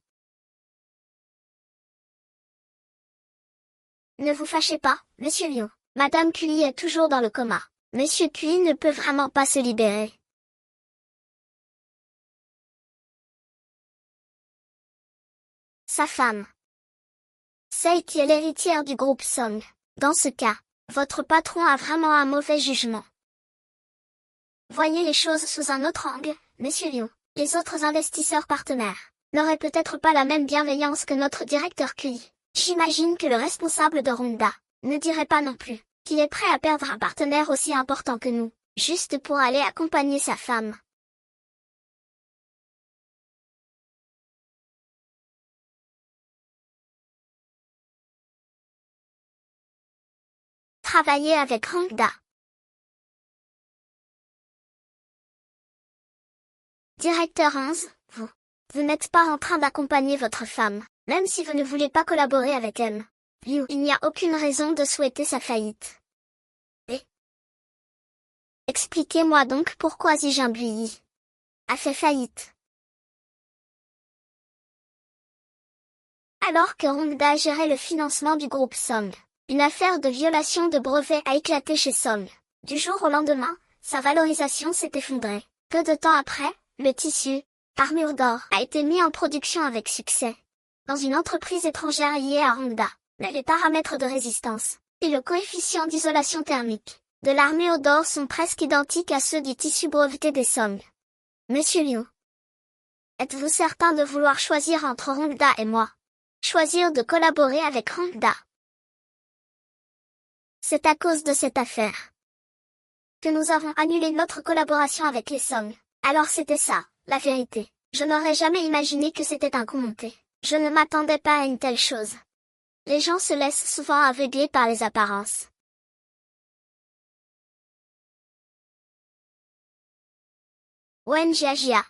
Ne vous fâchez pas, Monsieur Lion. Madame QI est toujours dans le coma. Monsieur QI ne peut vraiment pas se libérer. Sa femme. Sei qui est l'héritière du groupe Song. Dans ce cas, votre patron a vraiment un mauvais jugement. Voyez les choses sous un autre angle, Monsieur Lion. Les autres investisseurs partenaires n'auraient peut-être pas la même bienveillance que notre directeur QI. J'imagine que le responsable de Honda ne dirait pas non plus qu'il est prêt à perdre un partenaire aussi important que nous, juste pour aller accompagner sa femme. Travailler avec Honda. Directeur 11, vous n'êtes pas en train d'accompagner votre femme, même si vous ne voulez pas collaborer avec elle. Liu, il n'y a aucune raison de souhaiter sa faillite. Et expliquez-moi donc pourquoi Zijin a fait faillite. Alors que Honda gérait le financement du groupe Song, une affaire de violation de brevet a éclaté chez Song. Du jour au lendemain, sa valorisation s'est effondrée. Peu de temps après, le tissu, armure d'or, a été mis en production avec succès. Dans une entreprise étrangère liée à Honda, mais les paramètres de résistance et le coefficient d'isolation thermique de l'armure d'or sont presque identiques à ceux du tissu breveté des Song. Monsieur Liu, êtes-vous certain de vouloir choisir entre Honda et moi? Choisir de collaborer avec Honda. C'est à cause de cette affaire que nous avons annulé notre collaboration avec les Song. Alors c'était ça, la vérité. Je n'aurais jamais imaginé que c'était un coup monté. Je ne m'attendais pas à une telle chose. Les gens se laissent souvent aveugler par les apparences. Wen Jiajia.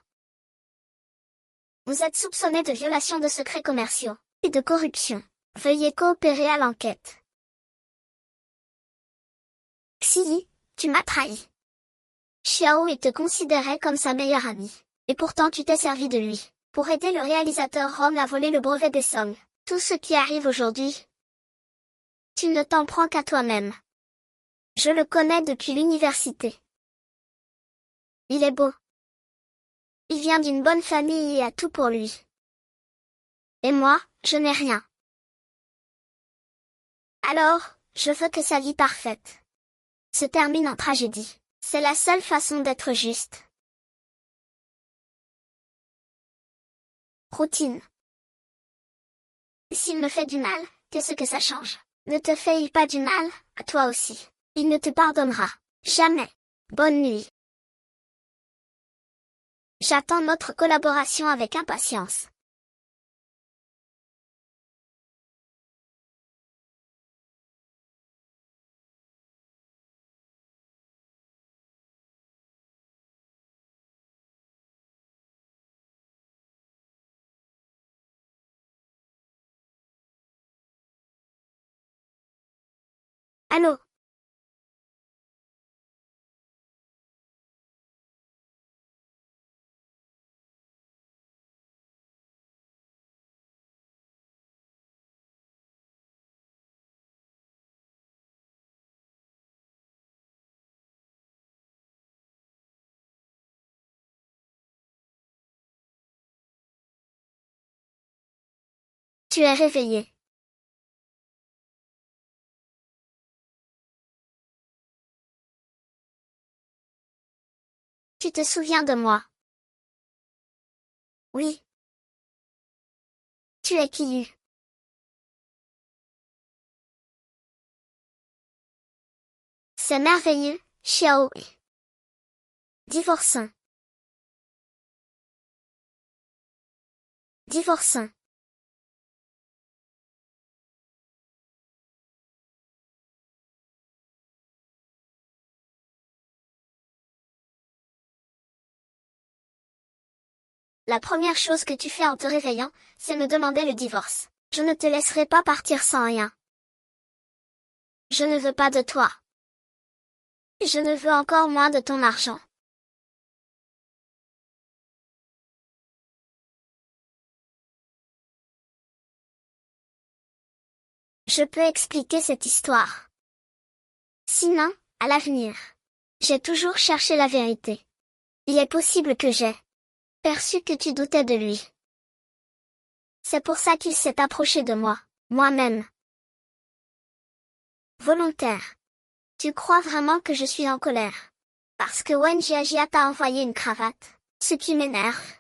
Vous êtes soupçonné de violation de secrets commerciaux et de corruption. Veuillez coopérer à l'enquête. Xi, tu m'as trahi. Xiao te considérait comme sa meilleure amie. Et pourtant tu t'es servi de lui pour aider le réalisateur Rom à voler le brevet des Song. Tout ce qui arrive aujourd'hui, tu ne t'en prends qu'à toi-même. Je le connais depuis l'université. Il est beau. Il vient d'une bonne famille et a tout pour lui. Et moi, je n'ai rien. Alors, je veux que sa vie parfaite se termine en tragédie. C'est la seule façon d'être juste. Routine. S'il me fait du mal, qu'est-ce que ça change? Ne te fais-il pas du mal, à toi aussi. Il ne te pardonnera. Jamais. Bonne nuit. J'attends notre collaboration avec impatience. Allô? Tu es réveillé. Tu te souviens de moi? Oui. Tu es Kiyu. C'est merveilleux, Xiao. Divorçons. Divorçons. La première chose que tu fais en te réveillant, c'est me demander le divorce. Je ne te laisserai pas partir sans rien. Je ne veux pas de toi. Je ne veux encore moins de ton argent. Je peux expliquer cette histoire. Sinon, à l'avenir, j'ai toujours cherché la vérité. Il est possible que j'ai perçu que tu doutais de lui. C'est pour ça qu'il s'est approché de moi, moi-même. Volontaire. Tu crois vraiment que je suis en colère? Parce que Wenji Ajia t'a envoyé une cravate, ce qui m'énerve.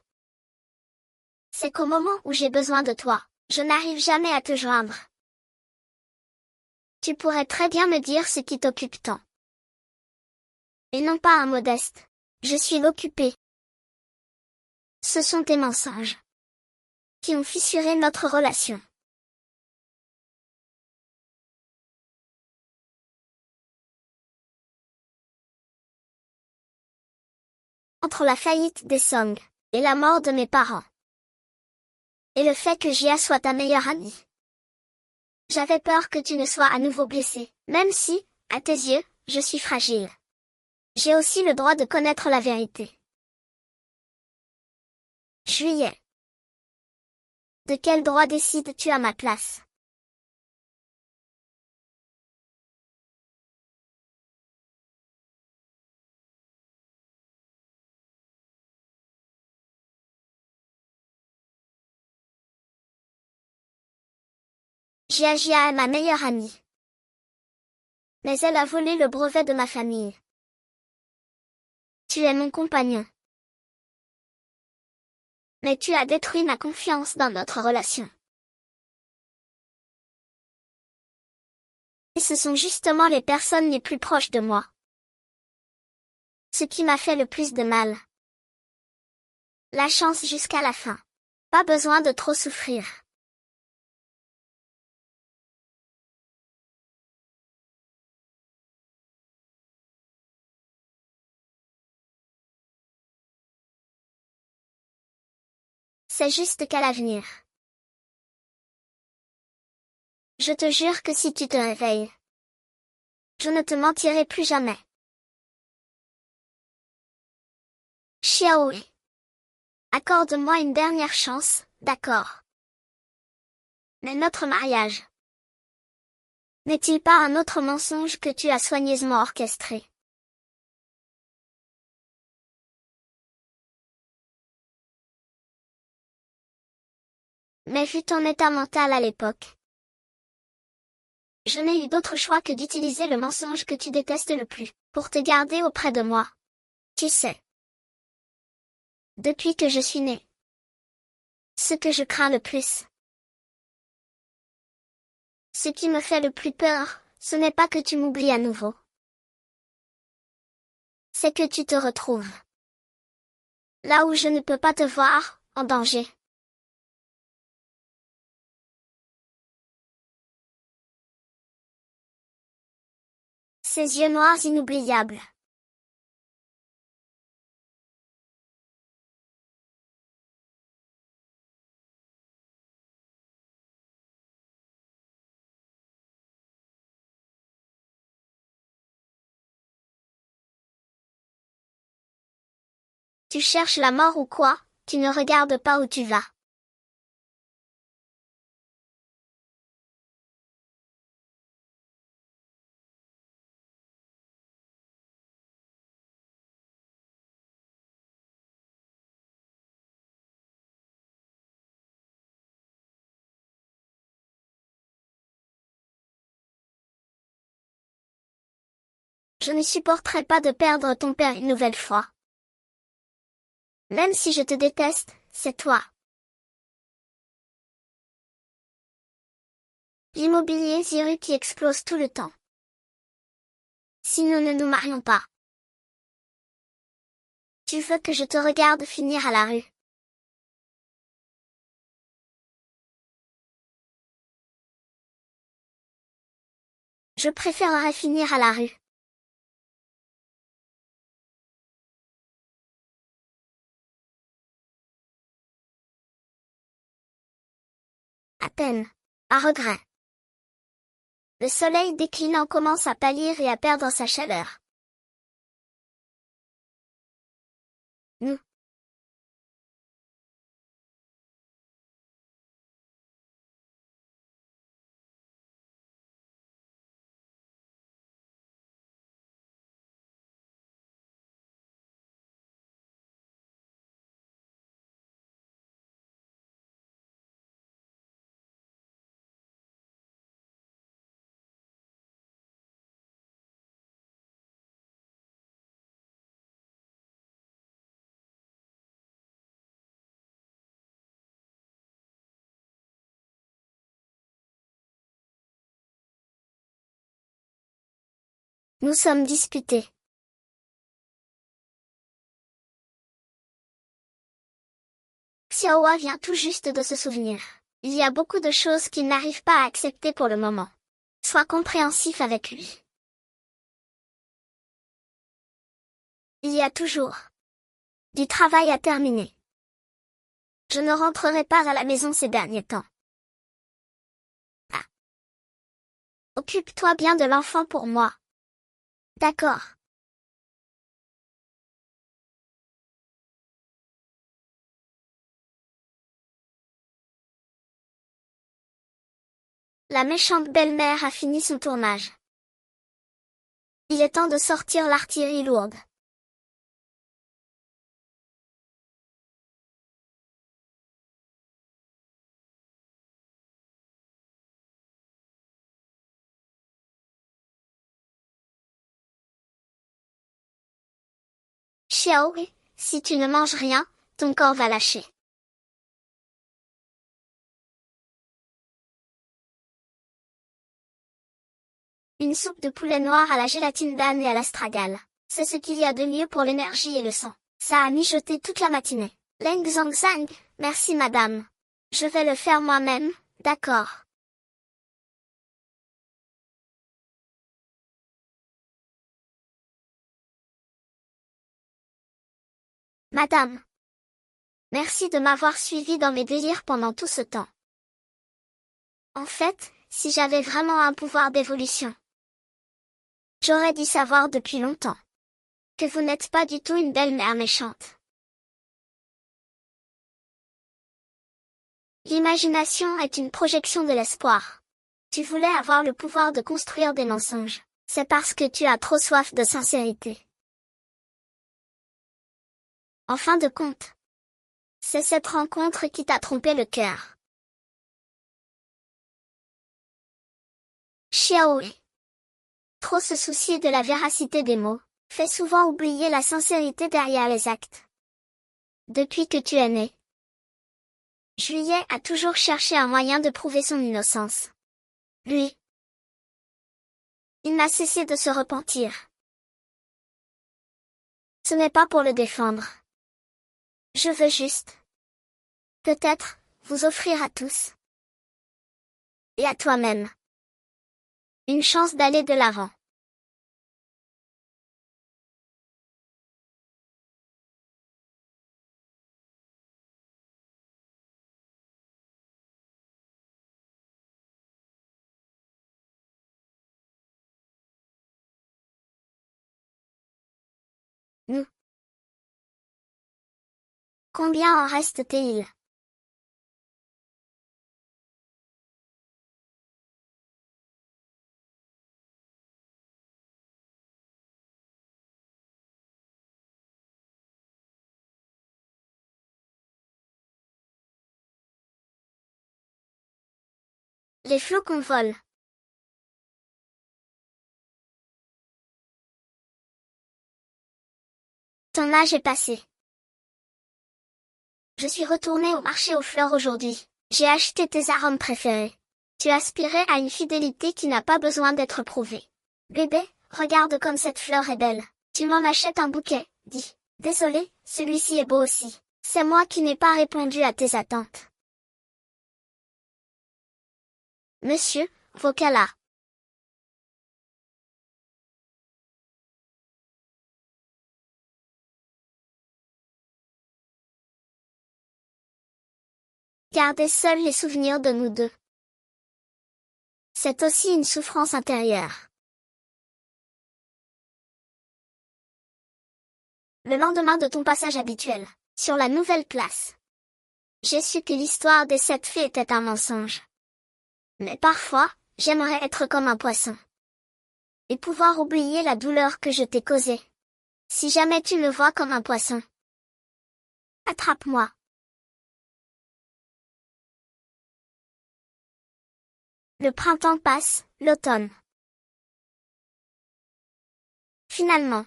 C'est qu'au moment où j'ai besoin de toi, je n'arrive jamais à te joindre. Tu pourrais très bien me dire ce qui t'occupe tant. Et non pas un Modeste. Je suis l'occupé. Ce sont tes mensonges qui ont fissuré notre relation. Entre la faillite des Song et la mort de mes parents, et le fait que Jia soit ta meilleure amie, j'avais peur que tu ne sois à nouveau blessé, même si, à tes yeux, je suis fragile. J'ai aussi le droit de connaître la vérité. Juillet. De quel droit décides-tu à ma place? Jia est ma meilleure amie. Mais elle a volé le brevet de ma famille. Tu es mon compagnon. Mais tu as détruit ma confiance dans notre relation. Et ce sont justement les personnes les plus proches de moi. Ce qui m'a fait le plus de mal. La chance jusqu'à la fin. Pas besoin de trop souffrir. C'est juste qu'à l'avenir. Je te jure que si tu te réveilles, je ne te mentirai plus jamais. Xiaohui. Accorde-moi une dernière chance, d'accord. Mais notre mariage n'est-il pas un autre mensonge que tu as soigneusement orchestré? Mais vu ton état mental à l'époque, je n'ai eu d'autre choix que d'utiliser le mensonge que tu détestes le plus, pour te garder auprès de moi. Tu sais, depuis que je suis née, ce que je crains le plus, ce qui me fait le plus peur, ce n'est pas que tu m'oublies à nouveau. C'est que tu te retrouves là où je ne peux pas te voir, en danger. Ces yeux noirs inoubliables. Tu cherches la mort ou quoi? Tu ne regardes pas où tu vas. Je ne supporterai pas de perdre ton père une nouvelle fois. Même si je te déteste, c'est toi. L'immobilier Ziru qui explose tout le temps. Si nous ne nous marions pas, tu veux que je te regarde finir à la rue. Je préférerais finir à la rue. À peine. À regret. Le soleil déclinant commence à pâlir et à perdre sa chaleur. Nous, Nous sommes disputés. Xiaohua vient tout juste de se souvenir. Il y a beaucoup de choses qu'il n'arrive pas à accepter pour le moment. Sois compréhensif avec lui. Il y a toujours du travail à terminer. Je ne rentrerai pas à la maison ces derniers temps. Ah. Occupe-toi bien de l'enfant pour moi. D'accord. La méchante belle-mère a fini son tournage. Il est temps de sortir l'artillerie lourde. Xiao, si tu ne manges rien, ton corps va lâcher. Une soupe de poulet noir à la gélatine d'âne et à l'astragale. C'est ce qu'il y a de mieux pour l'énergie et le sang. Ça a mijoté toute la matinée. Leng Zhangzhang, merci madame. Je vais le faire moi-même, d'accord. Madame. Merci de m'avoir suivi dans mes délires pendant tout ce temps. En fait, si j'avais vraiment un pouvoir d'évolution, j'aurais dû savoir depuis longtemps que vous n'êtes pas du tout une belle-mère méchante. L'imagination est une projection de l'espoir. Tu voulais avoir le pouvoir de construire des mensonges. C'est parce que tu as trop soif de sincérité. En fin de compte, c'est cette rencontre qui t'a trompé le cœur. Xiaohui. Trop se soucier de la véracité des mots, fait souvent oublier la sincérité derrière les actes. Depuis que tu es né, Juillet a toujours cherché un moyen de prouver son innocence. Lui, il n'a cessé de se repentir. Ce n'est pas pour le défendre. Je veux juste, peut-être, vous offrir à tous, et à toi-même, une chance d'aller de l'avant. Nous. Combien en reste-t-il? Les flocons volent. Ton âge est passé. Je suis retournée au marché aux fleurs aujourd'hui. J'ai acheté tes arômes préférés. Tu aspirais à une fidélité qui n'a pas besoin d'être prouvée. Bébé, regarde comme cette fleur est belle. Tu m'en achètes un bouquet, dis. Désolé, celui-ci est beau aussi. C'est moi qui n'ai pas répondu à tes attentes. Monsieur, Vocala. Gardez seuls les souvenirs de nous deux. C'est aussi une souffrance intérieure. Le lendemain de ton passage habituel, sur la nouvelle place, j'ai su que l'histoire des 7 fées était un mensonge. Mais parfois, j'aimerais être comme un poisson. Et pouvoir oublier la douleur que je t'ai causée. Si jamais tu me vois comme un poisson, attrape-moi. Le printemps passe, l'automne. Finalement,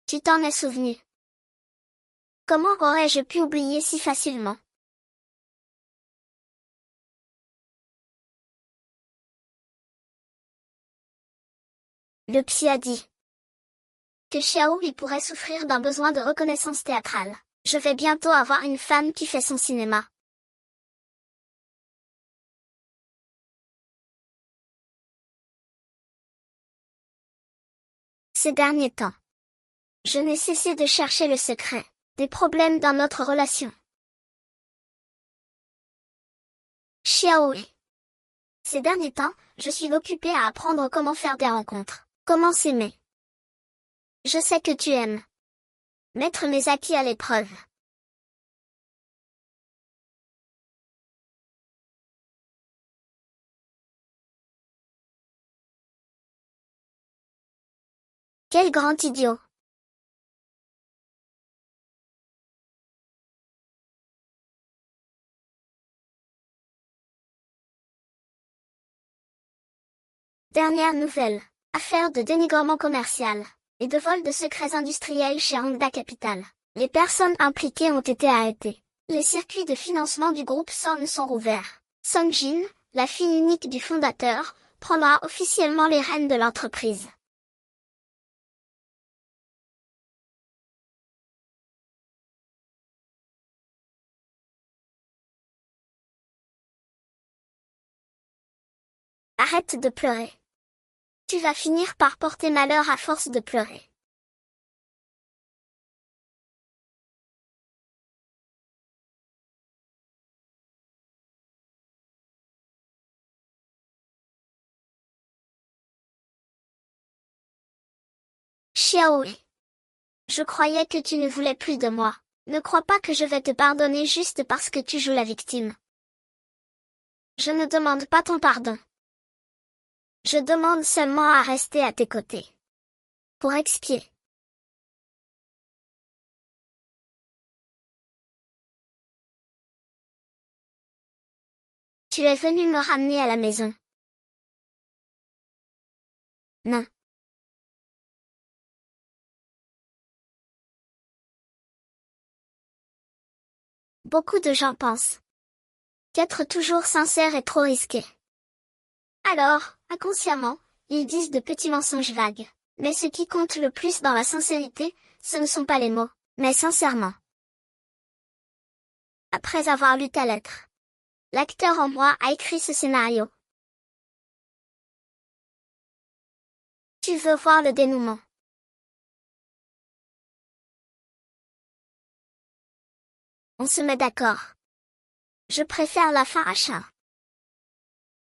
tu t'en es souvenu. Comment aurais-je pu oublier si facilement? Le psy a dit que Xiao Hui pourrait souffrir d'un besoin de reconnaissance théâtrale. Je vais bientôt avoir une femme qui fait son cinéma. Ces derniers temps, je n'ai cessé de chercher le secret des problèmes dans notre relation. Xiao Hui. Ces derniers temps, je suis occupée à apprendre comment faire des rencontres, comment s'aimer. Je sais que tu aimes mettre mes acquis à l'épreuve. Quel grand idiot! Dernière nouvelle. Affaire de dénigrement commercial et de vol de secrets industriels chez Hangda Capital. Les personnes impliquées ont été arrêtées. Les circuits de financement du groupe Son sont rouverts. Song Jin, la fille unique du fondateur, prendra officiellement les rênes de l'entreprise. Arrête de pleurer. Tu vas finir par porter malheur à force de pleurer. Xiao Hui. Je croyais que tu ne voulais plus de moi. Ne crois pas que je vais te pardonner juste parce que tu joues la victime. Je ne demande pas ton pardon. Je demande seulement à rester à tes côtés. Pour expier. Tu es venu me ramener à la maison. Non. Beaucoup de gens pensent qu'être toujours sincère est trop risqué. Alors, inconsciemment, ils disent de petits mensonges vagues. Mais ce qui compte le plus dans la sincérité, ce ne sont pas les mots, mais sincèrement. Après avoir lu ta lettre, l'acteur en moi a écrit ce scénario. Tu veux voir le dénouement. On se met d'accord. Je préfère la fin à chat.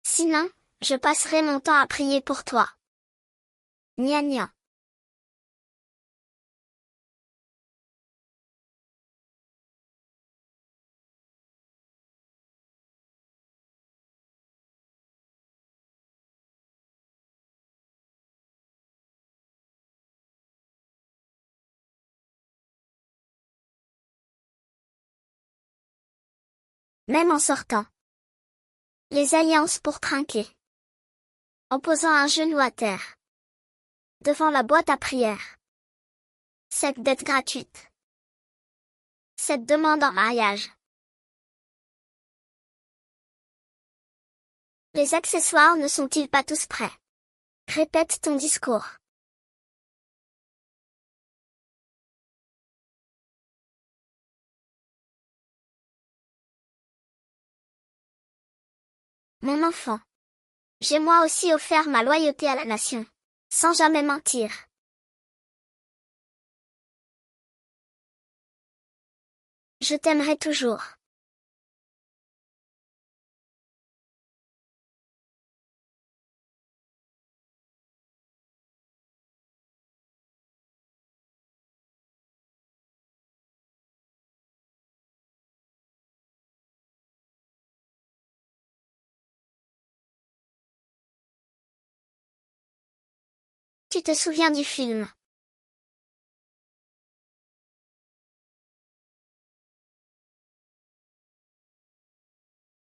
Sinon, je passerai mon temps à prier pour toi. Gna gna. Même en sortant. Les alliances pour trinquer. En posant un genou à terre. Devant la boîte à prière. Cette dette gratuite. Cette demande en mariage. Les accessoires ne sont-ils pas tous prêts? Répète ton discours. Mon enfant. J'ai moi aussi offert ma loyauté à la nation. Sans jamais mentir. Je t'aimerai toujours. Tu te souviens du film?